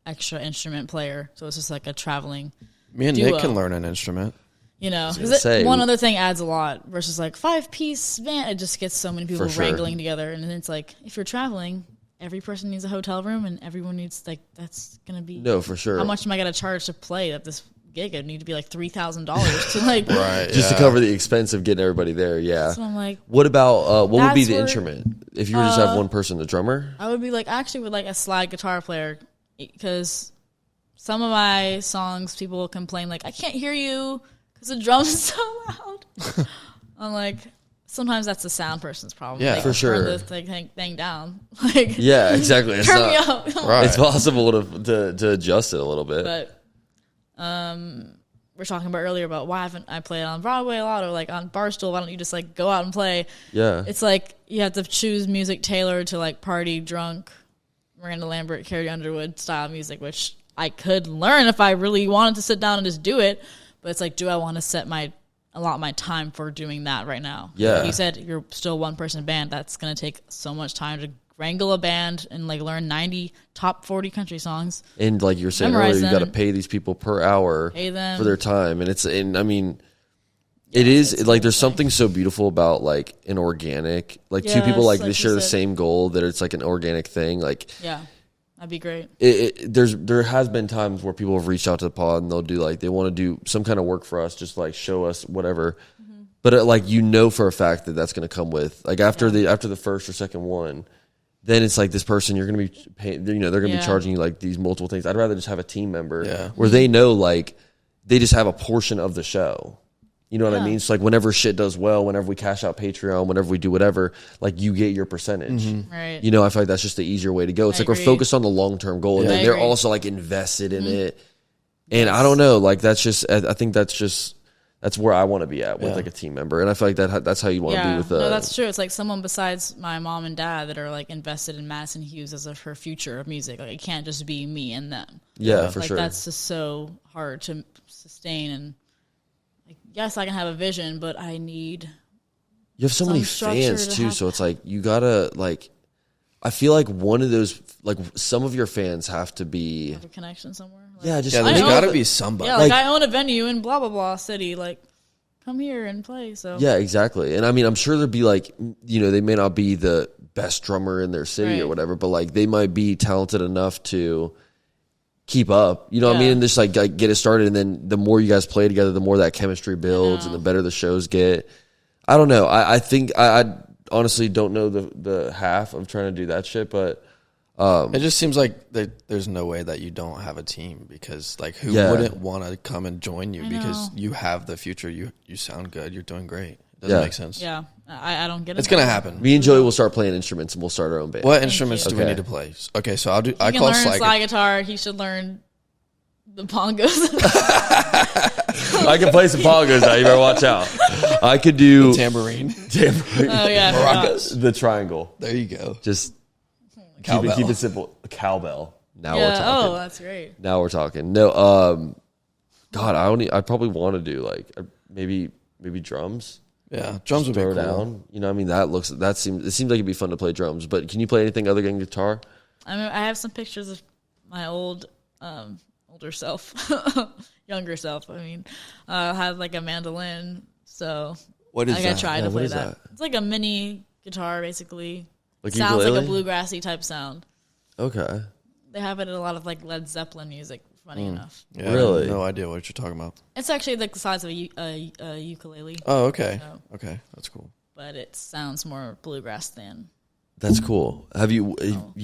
extra instrument player, so it's just like a traveling Me and duo. Nick can learn an instrument. You know, because one other thing adds a lot versus like 5-piece band. It just gets so many people wrangling together, and then it's like if you're traveling, every person needs a hotel room, and everyone needs like that's gonna be for sure. How much am I gonna charge to play at this gig? It'd need to be like $3,000 to like just to cover the expense of getting everybody there. Yeah. So I'm like, what about what would be the instrument if you were just have one person, the drummer? I would be like actually with like a slide guitar player because some of my songs people will complain like I can't hear you. The drums is so loud. I'm like, sometimes that's the sound person's problem. Yeah, for sure. Turn this thing down. Like, yeah, exactly. Turn me up. Right. It's possible to adjust it a little bit. But we're talking about earlier about why haven't I played on Broadway a lot or like on Barstool? Why don't you just like go out and play? Yeah, it's like you have to choose music tailored to like party, drunk, Miranda Lambert, Carrie Underwood style music, which I could learn if I really wanted to sit down and just do it. But it's like, do I want to set a lot of my time for doing that right now? Yeah. Like you said you're still one person band. That's going to take so much time to wrangle a band and like learn 90 top 40 country songs. And like you were saying earlier, you got to pay these people per hour for their time. And I mean, it is like there's something so beautiful about like an organic, like two people like they share the same goal that it's like an organic thing. Like, yeah. That'd be great. There has been times where people have reached out to the pod and they'll do like they want to do some kind of work for us, just like show us whatever. Mm-hmm. But like for a fact that that's going to come with like after the first or second one, then it's like this person you're going to be paying. You know, they're going to be charging you like these multiple things. I'd rather just have a team member where they know like they just have a portion of the show. You know what I mean? So like whenever shit does well, whenever we cash out Patreon, whenever we do whatever, like you get your percentage. Mm-hmm. Right. You know, I feel like that's just the easier way to go. It's we're focused on the long-term goal and then they're also like invested in it. And I don't know, like I think that's where I want to be at with like a team member. And I feel like that's how you want to be with no, that's true. It's like someone besides my mom and dad that are like invested in Madison Hughes as her future of music. Like it can't just be me and them. Yeah, for like, sure. That's just so hard to sustain and yes, I can have a vision, but I need. You have so many fans too, so it's like you gotta like. I feel like one of those, like some of your fans have to be have a connection somewhere. Like, they gotta be somebody. Yeah, like I own a venue in blah blah blah city. Like, come here and play. So yeah, exactly. And I mean, I'm sure there'd be like, you know, they may not be the best drummer in their city or whatever, but like they might be talented enough to keep up, you know what I mean? And just like get it started. And then the more you guys play together, the more that chemistry builds and the better the shows get. I don't know. I think I honestly don't know the half of trying to do that shit, but it just seems like there's no way that you don't have a team because like who wouldn't want to come and join you because you have the future. You sound good. You're doing great. It doesn't make sense. Yeah. I don't get it. It's going to happen. Me and Joey will start playing instruments and we'll start our own band. What instruments do we need to play? Okay, so I call slide guitar. He should learn the bongos. I can play some bongos now. You better watch out. I could do the tambourine. Oh yeah, maracas. The triangle. There you go. Just keep it simple. Cowbell. Now we're talking. Oh, that's great. Now we're talking. No, God, I probably want to do like maybe maybe drums. Yeah, drums would be throw cool. down. You know, I mean, it seems like it'd be fun to play drums. But can you play anything other than guitar? I mean, I have some pictures of my older self, younger self. I mean, I have like a mandolin. So What is that? I try to play is that. It's like a mini guitar, basically. Like Sounds ukulele? like a bluegrassy type sound. Okay. They have it in a lot of like Led Zeppelin music. Funny enough, Yeah, Really? I have no idea what you're talking about. it's actually like the size of a ukulele, Oh, okay. So- Okay, that's cool. but it sounds more bluegrass than. That's cool. Have you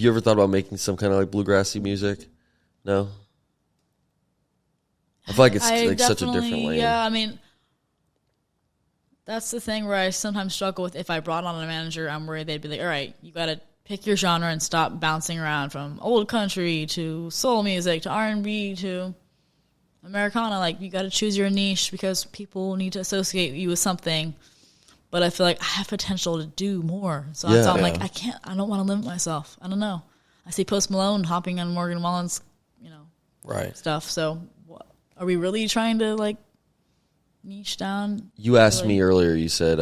ever thought about making some kind of like bluegrassy music? No. I feel like it's like such a different definitely- lane. Yeah, I mean, that's the thing where I sometimes struggle with. If I brought on a manager, I'm worried they'd be like, "All right, you got to pick your genre and stop bouncing around from old country to soul music to R&B to Americana. Like, you got to choose your niche because people need to associate you with something." But I feel like I have potential to do more, so Yeah. I'm like, I don't want to limit myself. I don't know. I see Post Malone hopping on Morgan Wallen's, Right. stuff. So, are we really trying to like niche down? You asked me earlier, you said,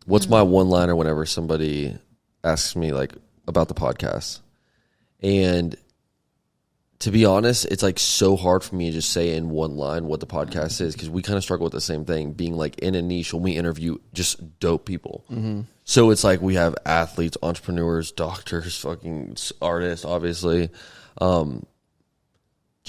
what's my one-liner whenever somebody asks me like about the podcast? And to be honest, it's like so hard for me to just say in one line what the podcast is, because we kind of struggle with the same thing, being like in a niche when we interview just dope people. So it's like we have athletes, entrepreneurs, doctors, fucking artists, obviously.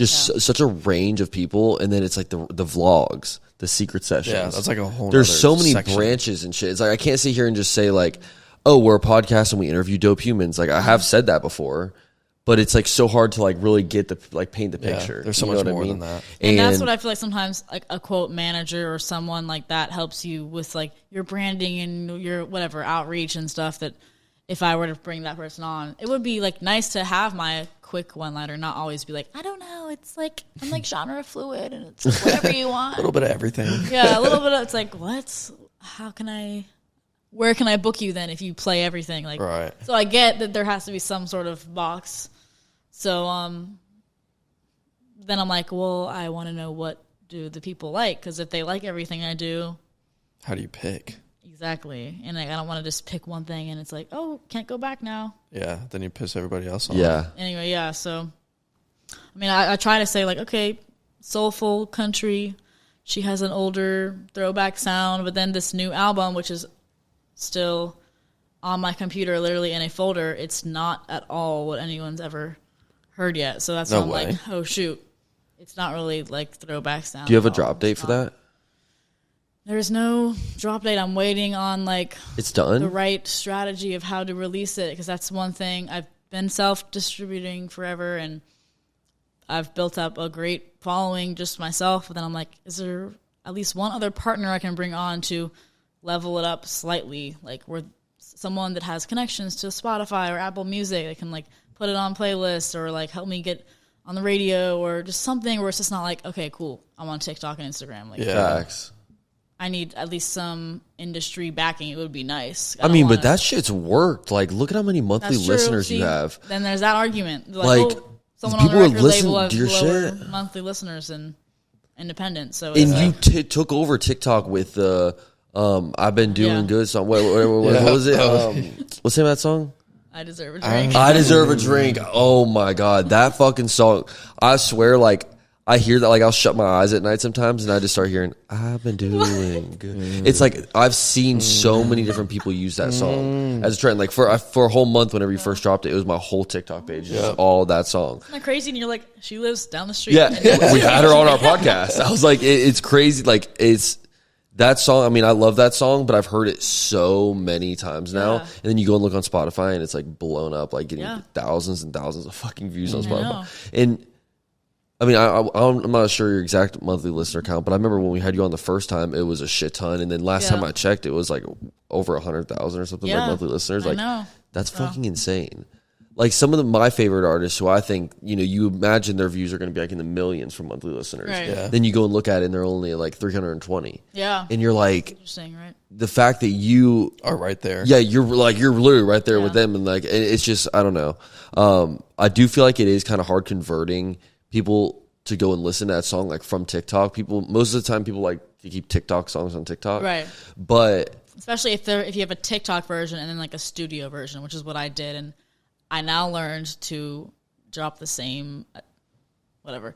Such a range of people, and then it's like the vlogs, the secret sessions. Yeah, that's like a whole. There's nother so many section. branches and shit. It's like I can't sit here and just say like, "Oh, we're a podcast and we interview dope humans." Like I have said that before, but it's like so hard to like really get the like paint the Yeah, picture. there's so You know much what I more mean? than that. And that's what I feel like sometimes like a quote manager or someone like that helps you with like your branding and your whatever outreach and stuff. That if I were to bring that person on, it would be like nice to have my quick one-liner, not always be like, I don't know, it's like I'm like genre fluid and it's like whatever you want. A little bit of everything. Yeah, a little bit of, it's like, what? Where can I book you then if you play everything? Like, Right. So I get that there has to be some sort of box. So then I'm like, well, I want to know what do the people like, because if they like everything I do, How do you pick? exactly, and like, I don't want to just pick one thing and it's like, oh, can't go back now. Yeah, then you piss everybody else off. Yeah. Anyway, yeah. So I mean, I try to say like, okay, soulful country. She has an older throwback sound, but then this new album, which is still on my computer, literally in a folder, it's not at all what anyone's ever heard yet. So that's No why I'm way. like, oh shoot, it's not really like throwback sound. Do you have a at all. drop date for that? There's no drop date. I'm waiting on like It's the done. right strategy of how to release it, because that's one thing. I've been self-distributing forever, and I've built up a great following just myself. But then I'm like, is there at least one other partner I can bring on to level it up slightly? Like, where someone that has connections to Spotify or Apple Music that can like put it on playlists or like help me get on the radio, or just something where it's just not like, okay, cool, I'm on TikTok and Instagram. Like, Yeah. Facts. I need at least some industry backing. It would be nice. I mean, but that shit's worked. Like, look at how many monthly That's true. listeners See, you have. Then there's that argument. Like, oh, someone on people the are record listening label has to your lower shit. monthly listeners than independent. So And it's you took over TikTok with the "I've been doing Yeah. good" song. What was it? What's the name of that song? I deserve a drink. I deserve a drink. Oh my god, that fucking song! I swear, like I hear that, like I'll shut my eyes at night sometimes, and I just start hearing "I've been doing good." It's like I've seen so many different people use that song as a trend. Like for a whole month, whenever you first dropped it, it was my whole TikTok page, just all that song. Isn't that crazy? And you're like, she lives down the street. Yeah, And we had her on our podcast. I was like, it's crazy. Like it's that song. I mean, I love that song, but I've heard it so many times now. Yeah. And then you go and look on Spotify, and it's like blown up, like getting Yeah. thousands and thousands of fucking views on I know. Spotify. And I mean, I'm not sure your exact monthly listener count, but I remember when we had you on the first time, it was a shit ton. And then last time I checked, it was like over 100,000 or something, like monthly listeners. I Like know. that's fucking insane. Like some of my favorite artists who I think, you imagine their views are going to be like in the millions for monthly listeners. Right. Yeah. Then you go and look at it and they're only like 320. Yeah. And you're like, Interesting, right? the fact that you Are right there. yeah, you're literally right there with Yeah. them, and like it's just I don't know. I do feel like it is kind of hard converting people to go and listen to that song like from TikTok. Most of the time people like to keep TikTok songs on TikTok. Right. But especially if you have a TikTok version and then like a studio version, which is what I did, and I now learned to drop the same whatever.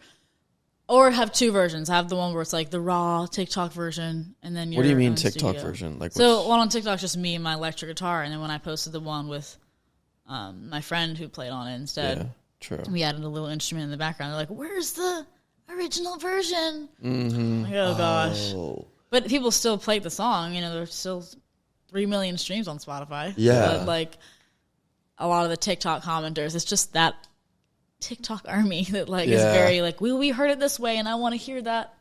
Or have two versions. I have the one where it's like the raw TikTok version, and then what do you mean TikTok version? Like, so one on TikTok is just me and my electric guitar, and then when I posted the one with my friend who played on it instead, yeah, true. We added a little instrument in the background. They're like, "Where's the original version?" Mm-hmm. Like, oh gosh! But people still played the song. You know, there's still 3 million streams on Spotify. Yeah, but like a lot of the TikTok commenters, it's just that TikTok army that like is very like, we heard it this way and I want to hear that.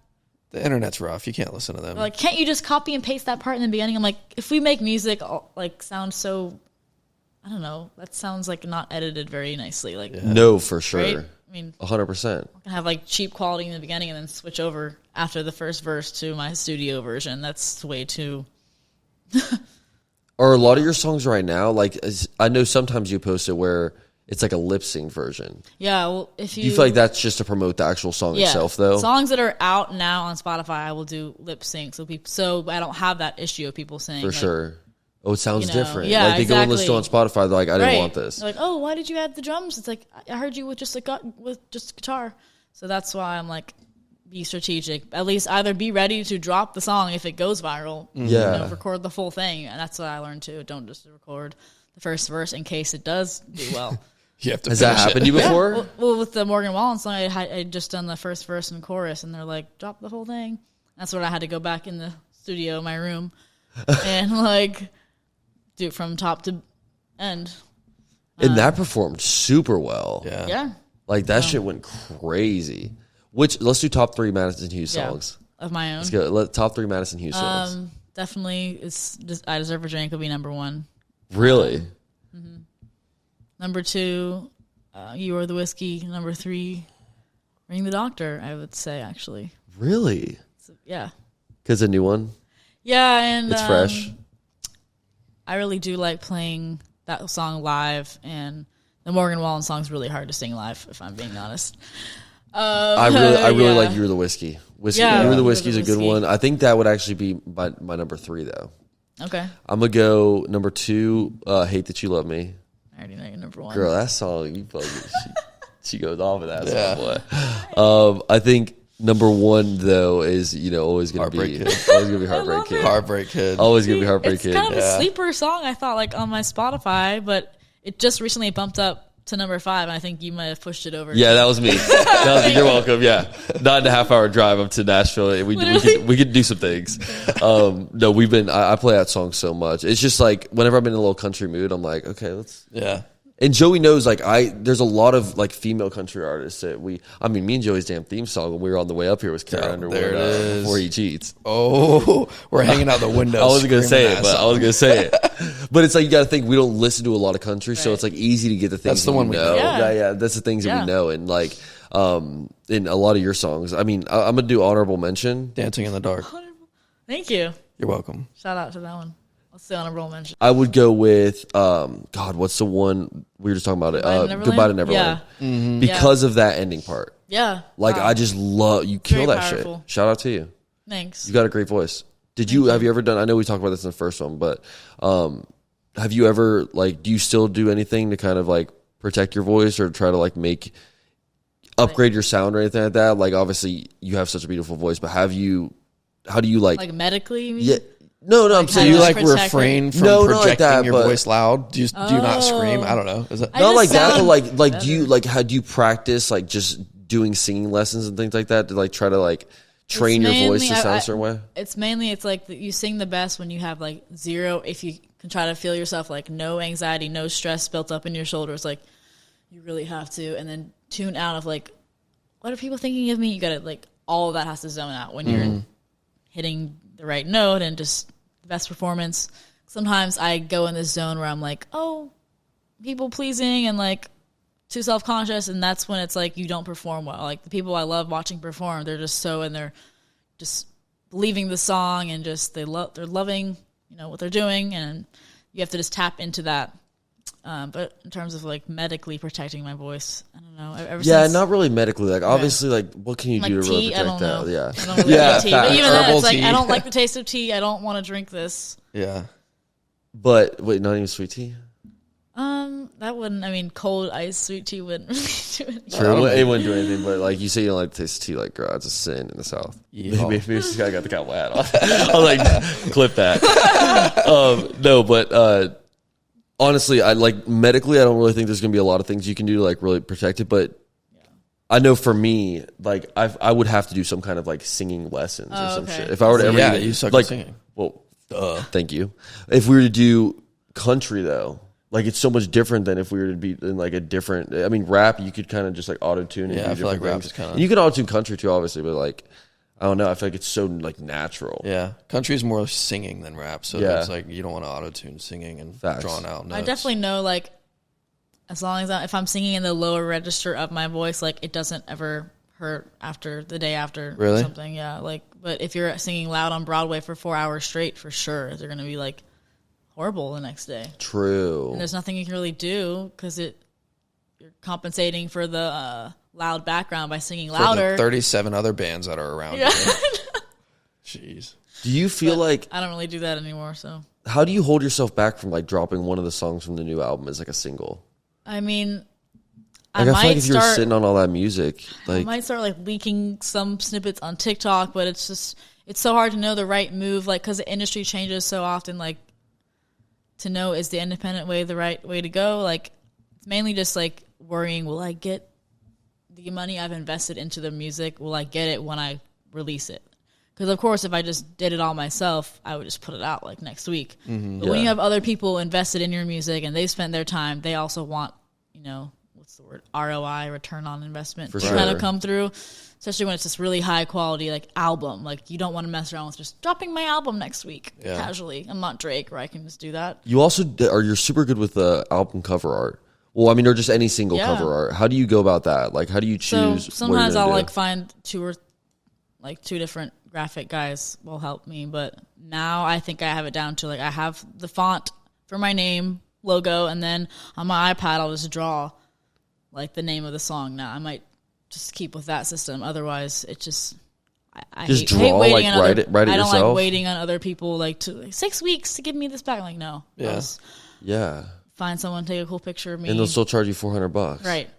The internet's rough. You can't listen to them. They're like, can't you just copy and paste that part in the beginning? I'm like, if we make music like sound so, I don't know, that sounds like not edited very nicely. Like no, for sure. Right? I mean, 100%. I can have like cheap quality in the beginning and then switch over after the first verse to my studio version. That's way too. Are a lot of your songs right now, like, I know sometimes you post it where it's like a lip sync version. Yeah, well, if you... Do you feel like that's just to promote the actual song itself, though? Songs that are out now on Spotify, I will do lip sync. So I don't have that issue of people saying... For like, sure. Oh, it sounds different. Yeah, like, they go and listen to it on Spotify, they're like, I didn't want this. They're like, oh, why did you add the drums? It's like, I heard you with just guitar. So that's why I'm like, be strategic. At least either be ready to drop the song if it goes viral. Yeah. You know, record the full thing. And that's what I learned too. Don't just record the first verse in case it does do well. You have to. Has that happened to you before? Yeah. Well, with the Morgan Wallen song, I had just done the first verse and chorus, and they're like, drop the whole thing. That's what I had to go back in the studio, my room, and like do it from top to end. And that performed super well. Yeah. Like, that shit went crazy. Let's do top 3 Madison Hughes songs. Of my own. Let's go. Top 3 Madison Hughes songs. Definitely, it's just, I Deserve a Drink will be number 1. Really? Number 2, You Are the Whiskey. Number 3, Ring the Doctor, I would say, actually. Really? So, yeah. Because a new one? Yeah, and... It's fresh. I really do like playing that song live, and the Morgan Wallen song's really hard to sing live, if I'm being honest. I really like You Are the Whiskey. You Are the Whiskey is a good one. I think that would actually be my number 3, though. Okay. I'm going to go number 2, Hate That You Love Me. I already know you're number 1. Girl, that song, she goes off of that song, boy. I think number 1, though, is, always going to be Heartbreak Kid. Heartbreak Kid. Always going to be Heartbreak Kid. It's kind of a sleeper song, I thought, like on my Spotify, but it just recently bumped up to number 5, and I think you might have pushed it over. Yeah, that was me. You're welcome. Yeah, 9.5 hour drive up to Nashville. We could do some things. No, I play that song so much. It's just like whenever I'm in a little country mood, I'm like, okay, let's. Yeah. And Joey knows, like, there's a lot of like female country artists that me and Joey's damn theme song when we were on the way up here was Carrie Underwood Before He Cheats. Oh, we're hanging out the window. I wasn't gonna say it. But it's like, you got to think, we don't listen to a lot of country, so it's like easy to get the things. That's the one we know. Yeah, that's the things that we know, and like, in a lot of your songs. I mean, I'm gonna do honorable mention. Dancing in the Dark. Thank you. You're welcome. Shout out to that one. Let's say honorable mention. I would go with what's the one we were just talking about? Goodbye to Neverland. Yeah. Mm-hmm. Because of that ending part. Yeah. Like, I just love, you kill that powerful shit. Shout out to you. Thanks. You got a great voice. Have you ever done, I know we talked about this in the first one, but have you ever, like, do you still do anything to kind of like protect your voice or try to like upgrade your sound or anything like that? Like, obviously you have such a beautiful voice, but how do you like medically, you mean? Yeah. No, I'm saying, do you like refrain from projecting your voice loud? Do you not scream? I don't know. Is that not like that? But do you how do you practice like just doing singing lessons and things like that to like try to like train your voice to sound a certain way? It's like you sing the best when you have like zero. If you can try to feel yourself like no anxiety, no stress built up in your shoulders, like you really have to, and then tune out of like, what are people thinking of me? You gotta like all of that has to zone out when you're hitting the right note and just the best performance. Sometimes I go in this zone where I'm like, oh, people pleasing and like too self-conscious, and that's when it's like you don't perform well. Like the people I love watching perform, they're just so and they're just believing the song and just they're loving what they're doing, and you have to just tap into that But in terms of like medically protecting my voice, I don't know. Ever Yeah, since, not really medically. Like obviously, like what can you like do to really tea, I protect don't that? know. Yeah, I don't really like tea. But even then, herbal it's like tea. I don't like the taste of tea. I don't want to drink this. Yeah. but wait, not even sweet tea. That wouldn't. I mean, cold iced sweet tea wouldn't really do anything. True, it wouldn't do anything. But like you say, you don't like the taste of tea. Like, girl, it's a sin in the South. Yeah. Maybe this guy got the cowboy hat on. I'll like clip that. No, but honestly, I like medically. I don't really think there's gonna be a lot of things you can do to like really protect it. But I know for me, like I would have to do some kind of like singing lessons or some shit. If I were to ever, you suck like at singing. Well, thank you. If we were to do country though. Like it's so much different than if we were to be in like a different. I mean, rap you could kind of just like auto tune. And do I feel like different rap things. is kind of. You can auto tune country too, obviously, but like I don't know. I feel like it's so like natural. Yeah, country is more singing than rap, so Yeah. it's like you don't want to auto tune singing and Facts. drawn out notes. I definitely know, like, as long as if I'm singing in the lower register of my voice, like, it doesn't ever hurt after the day after or Really? something. Yeah, like, but if you're singing loud on Broadway for 4 hours straight, for sure, they're gonna be like horrible the next day. True. And there's nothing you can really do because you're compensating for the loud background by singing For louder. the 37 other bands that are around. Yeah. Jeez. Do you feel like I don't really do that anymore. So how do you hold yourself back from like dropping one of the songs from the new album as like a single? I mean, Like I I feel might like if you're start. sitting on all that music, I like might start like leaking some snippets on TikTok, but it's so hard to know the right move, like because the industry changes so often. Like to know is the independent way the right way to go. Like it's mainly just like worrying: will I get the money I've invested into the music? Will I get it when I release it? Because of course, if I just did it all myself, I would just put it out like next week. But when you have other people invested in your music and they spent their time, they also want, what's the word, ROI, return on investment, For to sure. kind of come through. Especially when it's this really high quality like album. Like you don't want to mess around with just dropping my album next week casually. I'm not Drake, where I can just do that. you also you're super good with the album cover art. Well, I mean, or just any single Yeah. cover art. How do you go about that? Like, how do you So choose? sometimes I'll do? like find two different graphic guys will help me, but now I think I have it down to like I have the font for my name logo, and then on my iPad I'll just draw like the name of the song. Now I might just keep with that system. Otherwise, it just I Just hate draw, waiting like, on write it I don't yourself? like waiting on other people like to 6 weeks to give me this back. Like no, I'll Yeah. just Yeah, find someone, take a cool picture of me. and they'll still charge you $400. Right.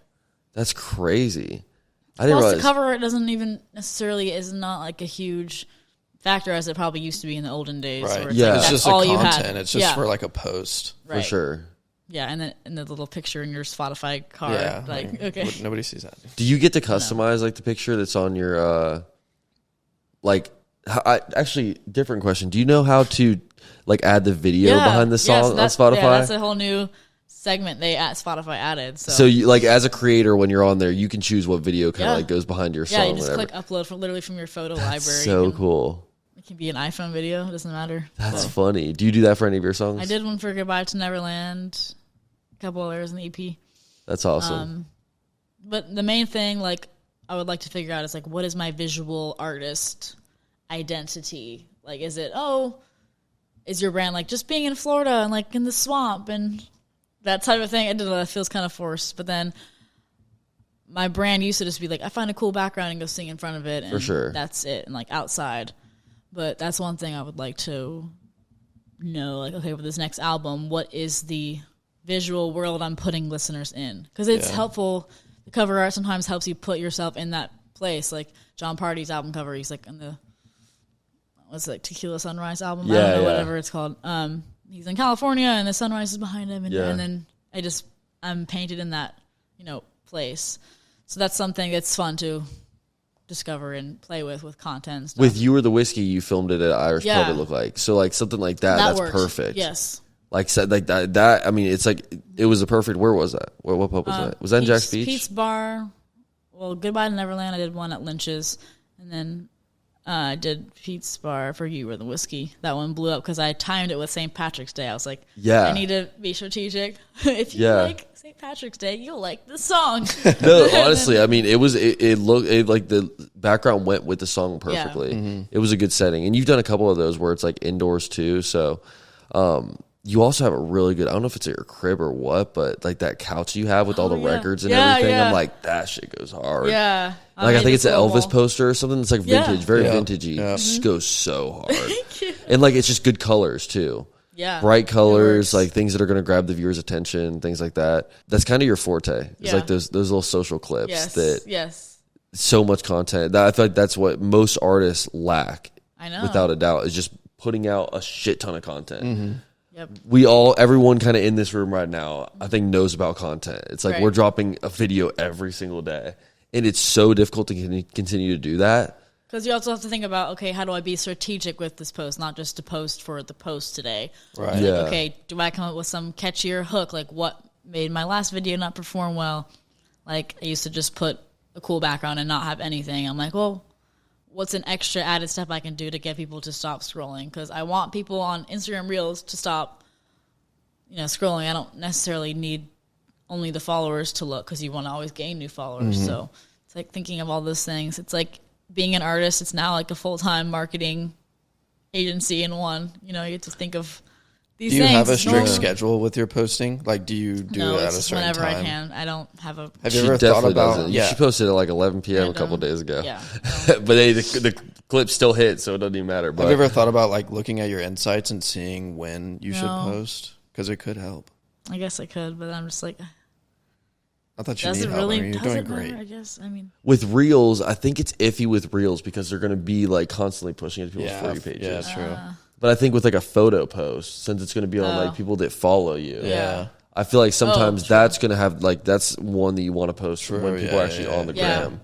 That's crazy. I didn't Plus, realize. the cover art doesn't even necessarily is not like a huge factor as it probably used to be in the olden days. Right. Where it's Yeah. like, It's that's just the all you content. had. It's just for like a post. For right. sure. Yeah, and then the little picture in your Spotify card. Yeah. Like okay, Nobody sees that. Do you get to customize like the picture that's on your actually different question. Do you know how to like add the video behind the song on Spotify? Yeah, that's a whole new segment they at Spotify added. So you like as a creator when you're on there, you can choose what video kind of Yeah. like goes behind your song. yeah, you just whatever. click upload from literally from your photo library. So cool. It can be an iPhone video. It doesn't matter. That's So, funny. Do you do that for any of your songs? I did one for Goodbye to Neverland. A couple others in the EP. That's awesome. But the main thing, like, I would like to figure out is, like, what is my visual artist identity? Like, is it, is your brand, like, just being in Florida and, like, in the swamp and that type of thing? It feels kind of forced. But then my brand used to just be, like, I find a cool background and go sing in front of it. And For sure. that's it. And, like, outside. But that's one thing I would like to know. Like, okay, with this next album, what is the visual world I'm putting listeners in? Because it's helpful. The cover art sometimes helps you put yourself in that place. Like John Party's album cover, he's like in the Tequila Sunrise album. I don't know, whatever it's called. He's in California and the sunrise is behind him, and then I'm painted in that place. So that's something that's fun to discover and play with content and stuff. With You Or the Whiskey, you filmed it at Irish Pub, Yeah. it looked like. So like something like that's works. perfect. Yes. Like said like that I mean it's like it was a perfect. Where was that? What pub was that? Was that in Jack's Beach? Pete's Bar. Well, Goodbye to Neverland. I did one at Lynch's, and then I did Pete's Bar for You Or the Whiskey. That one blew up because I timed it with St. Patrick's Day. I was like, Yeah. I need to be strategic. If you like St. Patrick's Day, you'll like this song. No, honestly, I mean, it looked like the background went with the song perfectly. It was a good setting, and you've done a couple of those where it's like indoors too. So, you also have a really good, I don't know if it's at your crib or what, but like that couch you have with all the records and everything. Yeah. I'm like, that shit goes hard. Yeah. Like I think it's an Elvis poster or something that's like vintage, very vintagey. Yeah. It just goes so hard. And like it's just good colors too. Yeah. Bright colors, like things that are going to grab the viewer's attention, things like that. That's kind of your forte. It's like those little social clips that so much content. That I feel like that's what most artists lack. I know. Without a doubt, is just putting out a shit ton of content. Mm-hmm. Yep. Everyone kind of in this room right now, I think knows about content. It's like Right. we're dropping a video every single day. And it's so difficult to continue to do that. Because you also have to think about, okay, how do I be strategic with this post, not just to post for the post today. Right. Yeah. Like, okay, do I come up with some catchier hook? Like, what made my last video not perform well? Like, I used to just put a cool background and not have anything. I'm like, well, what's an extra added step I can do to get people to stop scrolling? Because I want people on Instagram Reels to stop, scrolling. I don't necessarily need only the followers to look, because you want to always gain new followers. Mm-hmm. So it's like thinking of all those things. It's like being an artist. It's now like a full-time marketing agency in one. You get to think of these Do you things. have a It's strict normal. schedule with your posting? Like, do you do No, it at it's a just certain whenever time? I can. I don't have a... Have you She ever thought definitely about? doesn't. Yeah. She posted at like 11 p.m. a couple Random. days ago. Yeah. But the clip still hit, so it doesn't even matter. But Have you ever thought about like looking at your insights and seeing when you should No. post? Because it could help. I guess I could, but I'm just like... I thought you Does need it help. really... I mean, you're does doing it great. matter? I guess. I mean... with Reels, I think it's iffy with Reels because they're going to be like constantly pushing it to people's For You pages. Yeah, true. But I think with like a photo post, since it's going to be on like people that follow you, Yeah. I feel like sometimes true. that's going to have like that's one that you want to post for when people are actually on the Yeah. gram.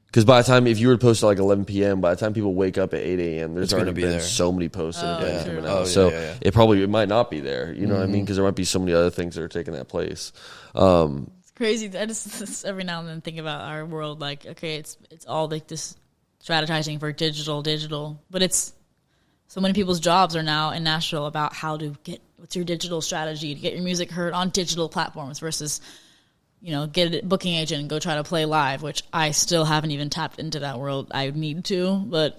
Because by the time, if you were to post at like 11 p.m., by the time people wake up at 8 a.m., there's It's already gonna be been there. so many posts that have been true. coming Oh, out. yeah, So yeah. it might not be there. You know what I mean? Because there might be so many other things that are taking that place. It's crazy. I just every now and then think about our world. Like, okay, it's all like this strategizing for digital, but it's so many people's jobs are now in Nashville about how to what's your digital strategy to get your music heard on digital platforms versus, get a booking agent and go try to play live, which I still haven't even tapped into that world. I need to, but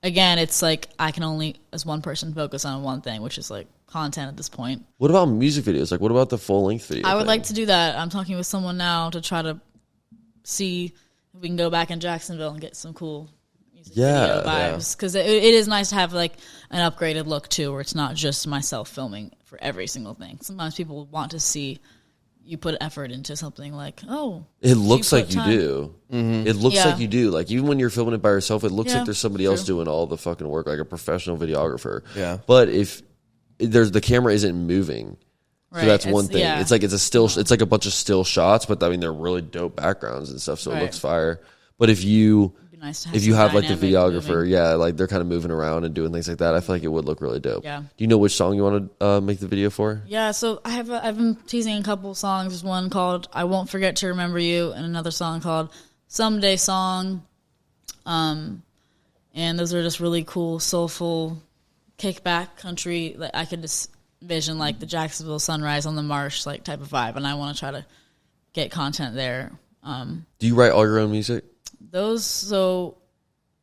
again, it's like I can only, as one person, focus on one thing, which is like content at this point. What about music videos? Like, what about the full length video? I would thing? like to do that. I'm talking with someone now to try to see if we can go back in Jacksonville and get some cool music video vibes. Because it is nice to have like an upgraded look too, where it's not just myself filming for every single thing. Sometimes people want to see you put effort into something like, it looks like put you time. do. It looks Yeah. like you do. Like even when you're filming it by yourself, it looks Yeah, like there's somebody else true. doing all the fucking work, like a professional videographer. Yeah. But if the camera isn't moving, so Right, that's it's- one thing. yeah. It's like it's like a bunch of still shots, but I mean they're really dope backgrounds and stuff, so it Right. looks fire. But if you It'd be nice to have if you some have like the dynamic videographer, moving. yeah, like they're kind of moving around and doing things like that, I feel like it would look really dope. Yeah. Do you know which song you want to make the video for? Yeah, so I've been teasing a couple songs. There's one called "I Won't Forget to Remember You" and another song called "Someday Song." And those are just really cool, soulful, kickback country. Like I could just vision like the Jacksonville sunrise on the marsh, like type of vibe, and I want to try to get content there. Do you write all your own music?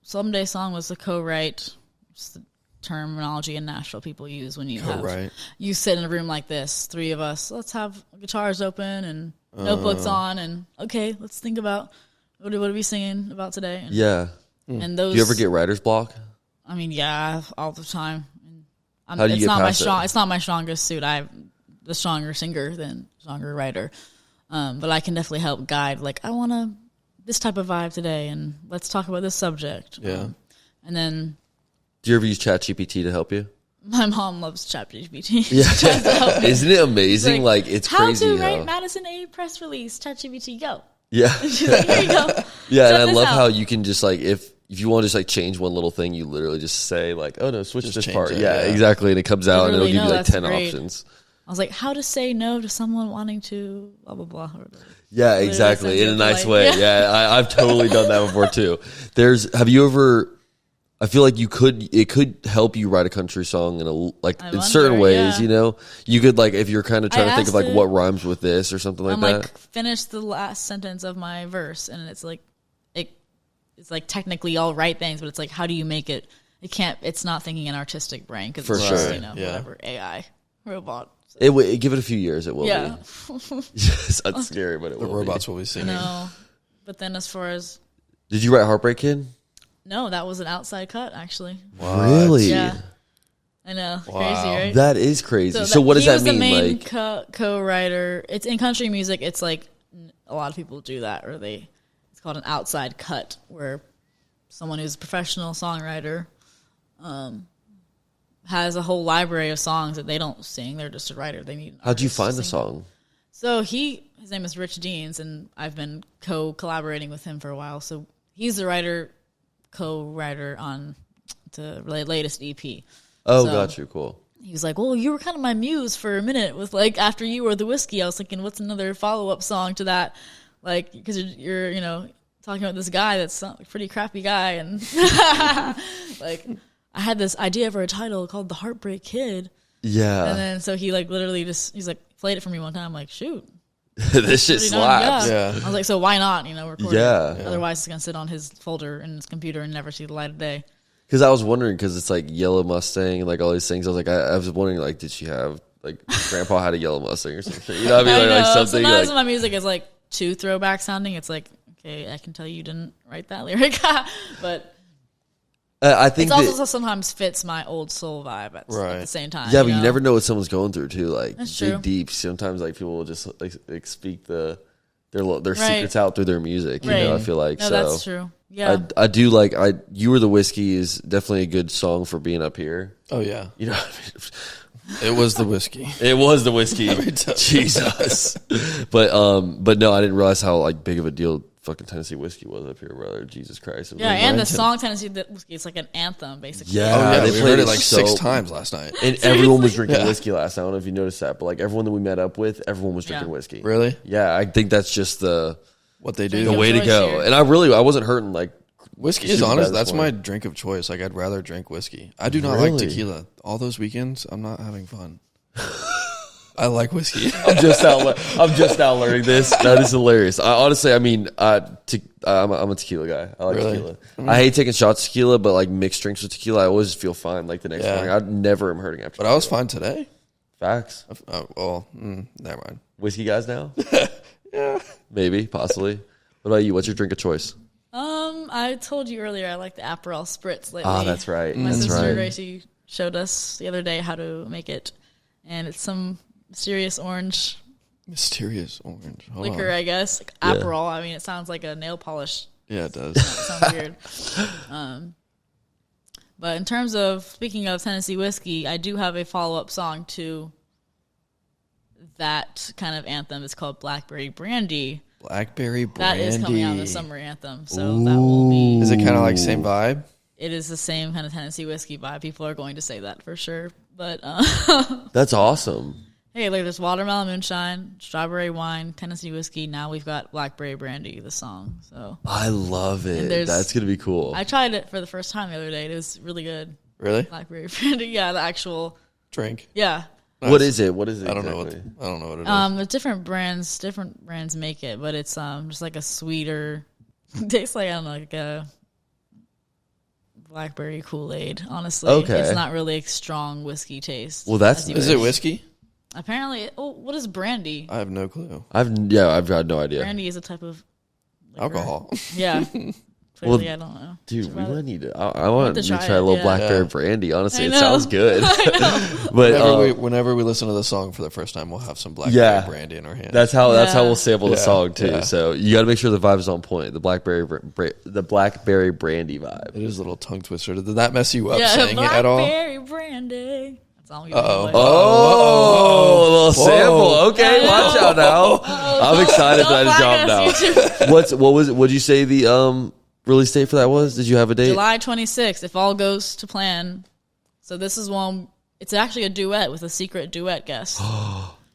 Someday Song was the co-write. It's the terminology in Nashville people use when you Co-write. you sit in a room like this, three of us. Let's have guitars open and notebooks on, and okay, let's think about what are we singing about today. And, Yeah. and those. Do you ever get writer's block? I mean, yeah, all the time. How do you it's get not past it? It's not my strongest suit. I'm the stronger singer than stronger writer, but I can definitely help guide. Like I want this type of vibe today, and let's talk about this subject. Yeah. And then Do you ever use ChatGPT to help you? my mom loves ChatGPT. Yeah. Isn't it amazing? Like it's how crazy to how. write Madison a press release. ChatGPT, go. Yeah. She's like, here you go. Yeah, and Check I this love out. how you can just like if you want to just like change one little thing, you literally just say like, "Oh no, switch Just this change part." it, Yeah, yeah. exactly, and it comes out and it'll Literally, give you no, like that's 10 great. options. I was like, how to say no to someone wanting to blah blah blah. Yeah, Literally exactly, sends in you a to, nice like- way. Yeah. Yeah, I've totally done that before too. Have you ever? I feel like it could help you write a country song I in certain wonder, ways. yeah. You know, you could like if you're kind of trying to think of asked like it- what rhymes with this or something like I'm that. like, finish the last sentence of my verse, and it's like, it's like technically all right things, but it's like, how do you make it? It can't. It's not thinking an artistic brain because For it's just, sure, you know, yeah. whatever AI. robot. Give it a few years. It will be. Yes, that's scary, but the robots will be singing. No, but then as far as did you write Heartbreak Kid? No, that was an outside cut actually. What? Really? Yeah, I know. Wow. Crazy, right? That is crazy. So what does that mean? He was the main co-writer. It's in country music. It's like a lot of people do that, or it's called an outside cut, where someone who's a professional songwriter has a whole library of songs that they don't sing. They're just a writer. They need. How'd you find the song? So his name is Rich Deans, and I've been collaborating with him for a while. So he's the co-writer on the latest EP. Oh, got you. Cool. He was like, well, you were kind of my muse for a minute with like, after you were the whiskey, I was thinking, what's another follow-up song to that? Like, because you're talking about this guy that's a pretty crappy guy. And like, I had this idea for a title called The Heartbreak Kid. Yeah. And then, so he like literally he's like, played it for me one time. I'm like, shoot. This shit slaps. Yeah. I was like, so why not, record it? Yeah. Otherwise it's going to sit on his folder in his computer and never see the light of day. Because I was wondering, because it's like Yellow Mustang and like all these things. I was like, I was wondering, like, did she have like Grandpa had a Yellow Mustang or something? You know what I mean? Like something. Sometimes like, my music is like too throwback sounding. It's like, okay, I can tell you didn't write that lyric, but I think it also sometimes fits my old soul vibe at the same time. Yeah, but you never know what someone's going through too. Like That's dig true. deep. Sometimes like people will just like speak their secrets out through their music. You know, I feel like no, that's true. Yeah, I do like You Were the Whiskey is definitely a good song for being up here. Oh yeah, you know, it was the whiskey. It was the whiskey. Jesus, but no, I didn't realize how like big of a deal fucking Tennessee whiskey was up here, brother. Jesus Christ. Yeah, and the song Tennessee Whiskey, it's like an anthem, basically. Yeah, oh, yeah, they we heard it like 6 times last night. And everyone was drinking whiskey last night. I don't know if you noticed that, but like everyone that we met up with, everyone was drinking whiskey. Really? Yeah, I think that's just what they do. The way to go. Here. And I wasn't hurting like whiskey is honest. That's my drink of choice. Like I'd rather drink whiskey. I do not like tequila. All those weekends, I'm not having fun. I like whiskey. I'm just now learning this. That is hilarious. Honestly, I mean, I'm a tequila guy. I like tequila. Mm-hmm. I hate taking shots of tequila, but like mixed drinks with tequila, I always feel fine. Like the next morning, I never am hurting after. But tequila. I was fine today. Facts. Oh well, never mind. Whiskey guys now? Yeah, maybe, possibly. What about you? What's your drink of choice? I told you earlier I like the Aperol Spritz lately. Ah, that's right. My sister Gracie showed us the other day how to make it, and it's some mysterious orange liquor, I guess. Like Aperol. I mean, it sounds like a nail polish. Yeah, it does. It sounds weird. But in terms of speaking of Tennessee whiskey, I do have a follow-up song to that kind of anthem. It's called Blackberry Brandy. Blackberry Brandy. That is coming out in the summer anthem, so that will be. Is it kind of like same vibe? It is the same kind of Tennessee whiskey vibe. People are going to say that for sure, but that's awesome. Hey, like there's watermelon moonshine, strawberry wine, Tennessee whiskey. Now we've got Blackberry Brandy, the song. So I love it. That's gonna be cool. I tried it for the first time the other day. It was really good. Really? Blackberry Brandy, yeah, the actual drink. Yeah. Nice. What is it? I don't know what it is. There's different brands make it, but it's just like a sweeter. Tastes like, I don't know, like a blackberry Kool-Aid. Honestly, it's not really a strong whiskey taste. Well, is it whiskey? Apparently, what is brandy? I have no clue. I've got no idea. Brandy is a type of liquor. Alcohol. Yeah. Clearly, I don't know. Dude, we might need to. I want to try a little blackberry brandy. Honestly, it sounds good. But whenever we listen to the song for the first time, we'll have some blackberry brandy in our hand. That's how we'll sample the song too. Yeah. So you got to make sure the vibe is on point. The blackberry brandy vibe. It is a little tongue twister. Did that mess you up saying it at all? Blackberry brandy. Oh, a little sample. Okay, watch out now. I'm excited that I dropped now. What did you say the release date for that was? Did you have a date? July 26th, if all goes to plan. So this is one. It's actually a duet with a secret duet guest.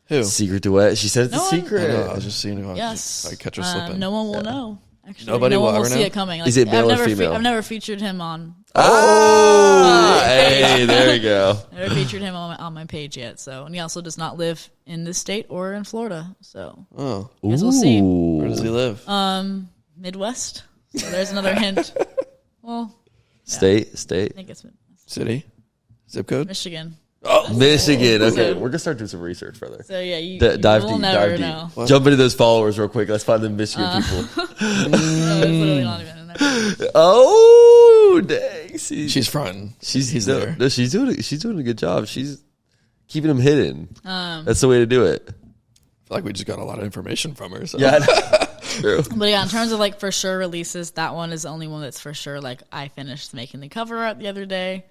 Who? Secret duet? She said it's a secret. I was just seeing who I catch her slipping. No one will know. Actually, nobody will see it coming. Is it male or female? I've never featured him on. Hey, there you go. Never featured him on my page yet. So, and he also does not live in this state or in Florida. So, I guess we'll see. Where does he live? Midwest. So there's another hint. Well, state. I think it's city, zip code, Michigan. Michigan. Okay, we're gonna start doing some research, brother. So yeah, you dive will deep, never dive know. deep. Jump into those followers real quick. Let's find the Michigan people. No, it's literally not even in there. Oh, dang! She's fronting. He's there. No, she's doing a good job. She's keeping them hidden. That's the way to do it. I feel like we just got a lot of information from her. So. Yeah, true. But yeah, in terms of like for sure releases, that one is the only one that's for sure. Like I finished making the cover art the other day.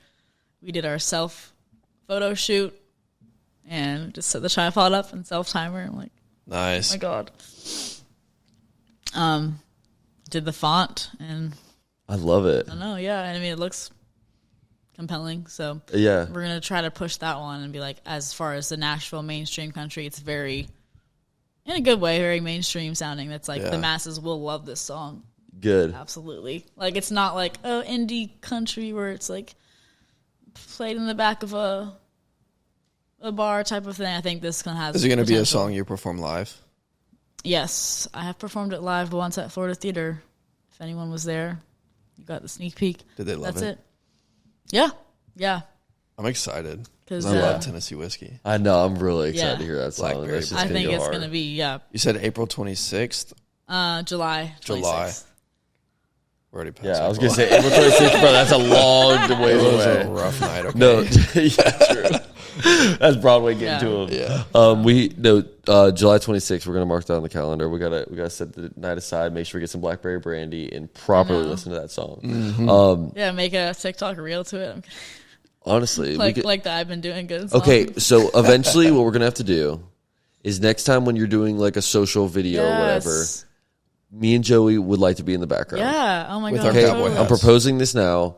We did our self photo shoot and just set the tripod up and self timer. I'm like, nice. Oh my god. Did the font and I love it. I know, yeah. I mean, it looks compelling. So yeah, we're gonna try to push that one and be like, as far as the Nashville mainstream country, it's very, in a good way, very mainstream sounding. That's like the masses will love this song. Good, absolutely. Like it's not like indie country where it's like played in the back of a bar type of thing. I think this can have. Is it going to be a song you perform live? Yes, I have performed it live once at Florida Theater. If anyone was there, you got the sneak peek. Did they love it? That's it. Yeah, yeah. I'm excited because I love Tennessee whiskey. I know. I'm really excited to hear that song. Blackberry. I think it's going to be You said April 26th. July. 26th. We're already past. Yeah, I was going to say April 26th, bro. That's a long way away. It was a rough night. Okay? No, yeah, true. That's Broadway getting to him. Yeah. July 26th. We're gonna mark that on the calendar. We gotta set the night aside. Make sure we get some Blackberry Brandy and properly listen to that song. Mm-hmm. Make a TikTok reel to it. Honestly, like that. I've been doing good. Songs. Okay, so eventually, what we're gonna have to do is next time when you're doing like a social video or whatever, me and Joey would like to be in the background. Yeah. Oh my god. Okay, totally. I'm proposing this now.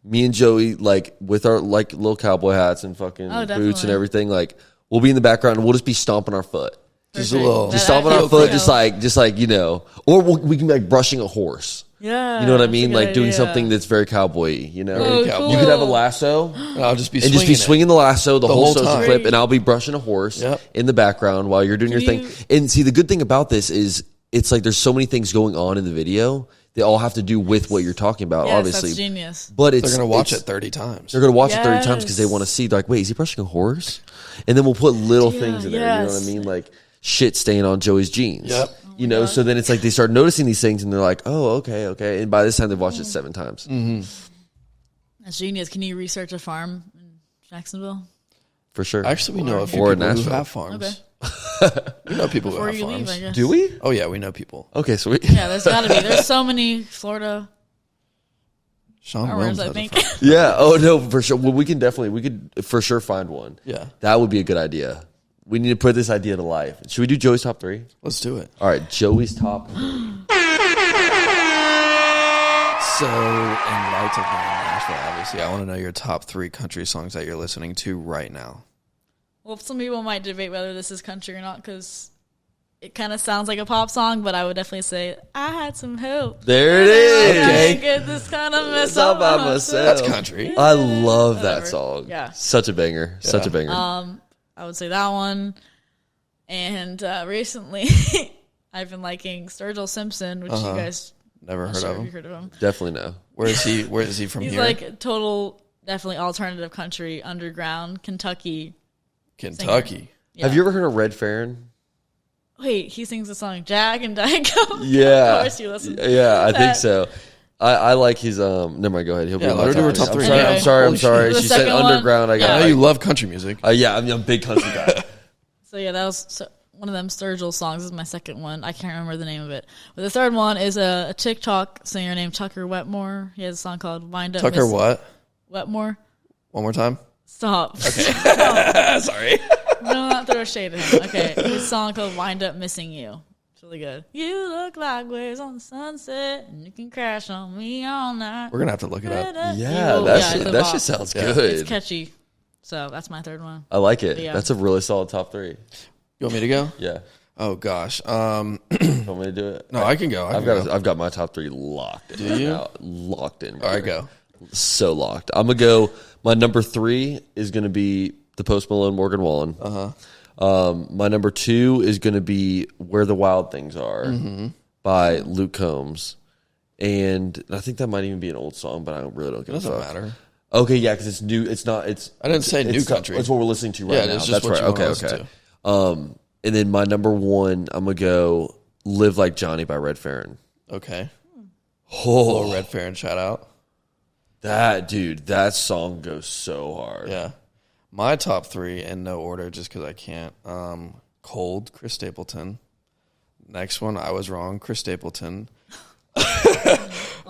Me and Joey, like with our like little cowboy hats and fucking boots and everything, like we'll be in the background and we'll just be stomping our foot, just stomping our foot, just like you know, or we can be like brushing a horse. Yeah, you know what I mean, like doing something that's very cowboy-y, you know. Cool. You could have a lasso, and I'll just be swinging the lasso the whole social time. clip, and I'll be brushing a horse in the background while you're doing your thing. And see, the good thing about this is it's like there's so many things going on in the video. They all have to do with what you're talking about, obviously. That's genius. But they're going to watch it 30 times. They're going to watch it 30 times because they want to see. They're like, wait, is he brushing a horse? And then we'll put little things in there. You know what I mean? Like shit staying on Joey's jeans. Yep. You know, so then it's like they start noticing these things and they're like, oh, okay. And by this time, they've watched it 7 times. Mm-hmm. That's genius. Can you research a farm in Jacksonville? For sure. Actually, we know a few people who have farms. Okay. We know people who have farms. Leave, I guess. Do we? Oh, yeah, we know people. Okay, sweet. Yeah, there's got to be. There's so many Florida farmers, I think. Yeah, oh, no, for sure. Well, we could for sure find one. Yeah. That would be a good idea. We need to put this idea to life. Should we do Joey's top 3? Let's do it. All right, Joey's top 3. So, in light of Nashville, obviously, I want to know your top 3 country songs that you're listening to right now. Well, some people might debate whether this is country or not because it kind of sounds like a pop song, but I would definitely say I had some help. There it is. Okay. Get this kind of mess up by myself. That's country. I love that song. Yeah. Such a banger. Yeah. Such a banger. I would say that one. And recently, I've been liking Sturgill Simpson, which you guys never heard of him. You heard of him. Definitely no. Where is he from? He's here? like total, definitely alternative country, underground, Kentucky. Yeah. Have you ever heard of Red Farron? Wait, he sings the song Jack and Diet Coke? Yeah. Of course you listen. Yeah, I think so. I like his never mind, go ahead. He'll be let her do her top 3. I'm sorry. She said underground. I know you love country music. Yeah, I'm a big country guy. So yeah, that was one of them Sturgill songs. This is my second one. I can't remember the name of it. But the third one is a TikTok singer named Tucker Wetmore. He has a song called Wind Up. Tucker what? Wetmore. One more time. Stop. Okay. Sorry. Do not throw shade at him. Okay. His song called Wind Up Missing You. It's really good. You look like waves on the sunset and you can crash on me all night. We're going to have to look it up. Yeah, that shit sounds good. It's catchy. So that's my third one. I like it. Yeah. That's a really solid top 3. You want me to go? Yeah. Oh gosh. You want me to do it? No, I can go. I've got my top 3 locked in. Do you? Locked in. All right, go. So locked. I'm gonna go. My number 3 is gonna be the Post Malone Morgan Wallen. My number 2 is gonna be Where the Wild Things Are by Luke Combs, and I think that might even be an old song, but I really don't give a fuck. Doesn't matter. Okay, yeah, because it's new. It's not. It's. I didn't say new country. It's what we're listening to right now. It's That's just what right. you wanna Okay. listen to. And then my number one, I'm gonna go "Live Like Johnny" by Red Farron. Okay. Oh, Little Red Farron shout out. that song goes so hard. Yeah. My top 3 in no order, just because I can't. Cold, Chris Stapleton. Next one, I was wrong, Chris Stapleton.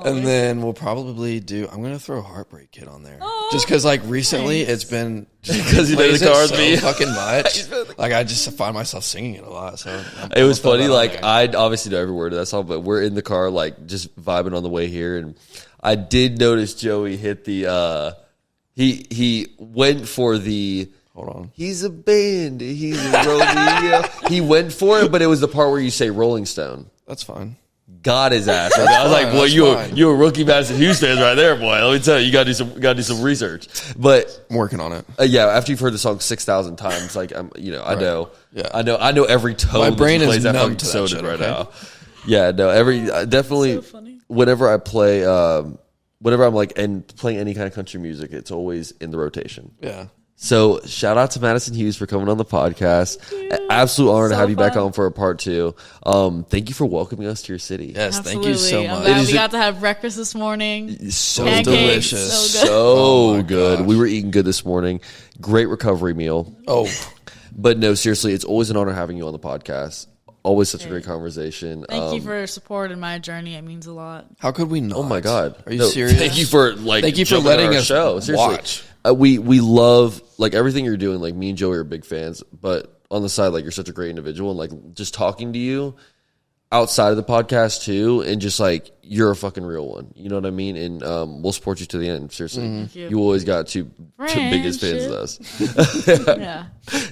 And then we'll probably do. I'm gonna throw Heartbreak Kid on there, just because like recently it's been because you know the cars so fucking much. Like I just find myself singing it a lot. So it was funny. Like I obviously know every word of that song, but we're in the car like just vibing on the way here, and I did notice Joey hit the. He went for the. Hold on. He's a band. He's a rodeo. He went for it, but it was the part where you say Rolling Stone. That's fine. Got his ass. I was like, "Well, you a rookie Madison Hughes fan right there, boy. Let me tell you, you gotta do some research." But I'm working on it. Yeah, after you've heard the song 6,000 times, like I know, Yeah. I know every tone. My brain that is plays that numb fucking to that soda shit, right okay? now. Yeah, no, definitely. So funny. Whenever I play, whenever I'm like and playing any kind of country music, it's always in the rotation. Yeah. So shout out to Madison Hughes for coming on the podcast. Absolute honor to have you back on for a part 2. Thank you for welcoming us to your city. Yes, Absolutely. thank you so I'm much. glad we got to have breakfast this morning. So Pancakes, delicious. so good. So Oh my good. gosh. We were eating good this morning. Great recovery meal. Oh, But no, seriously, it's always an honor having you on the podcast. Always such a great conversation. Thank you for supporting my journey. It means a lot. how could we not? Oh my God! Are you serious? Thank you for letting our us show. Seriously, watch. We love like everything you're doing. Like me and Joey are big fans, but on the side, like you're such a great individual, and like just talking to you outside of the podcast too, and just like you're a fucking real one. You know what I mean? And we'll support you to the end. Seriously, Thank you. you always got two biggest fans of us. Yeah.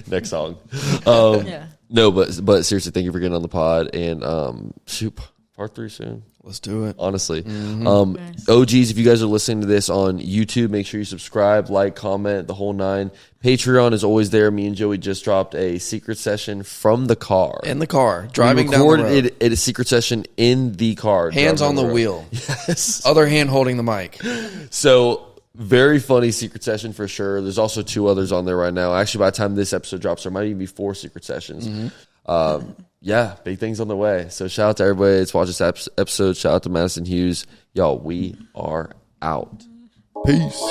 Next song. Yeah. No, but seriously, thank you for getting on the pod, and shoot, part 3 soon. Let's do it. Honestly, Nice. OGs, if you guys are listening to this on YouTube, make sure you subscribe, like, comment, the whole 9. Patreon is always there. Me and Joey just dropped a secret session from the car. In the car, driving we down the road. recorded it at a secret session in the car. Hands on driving the road. wheel. Yes. Other hand holding the mic. So very funny secret session for sure. There's also 2 others on there right now. Actually, by the time this episode drops, there might even be 4 secret sessions. Yeah, big things on the way. So shout out to everybody that's watched this episode. Shout out to Madison Hughes. Y'all, we are out. Peace.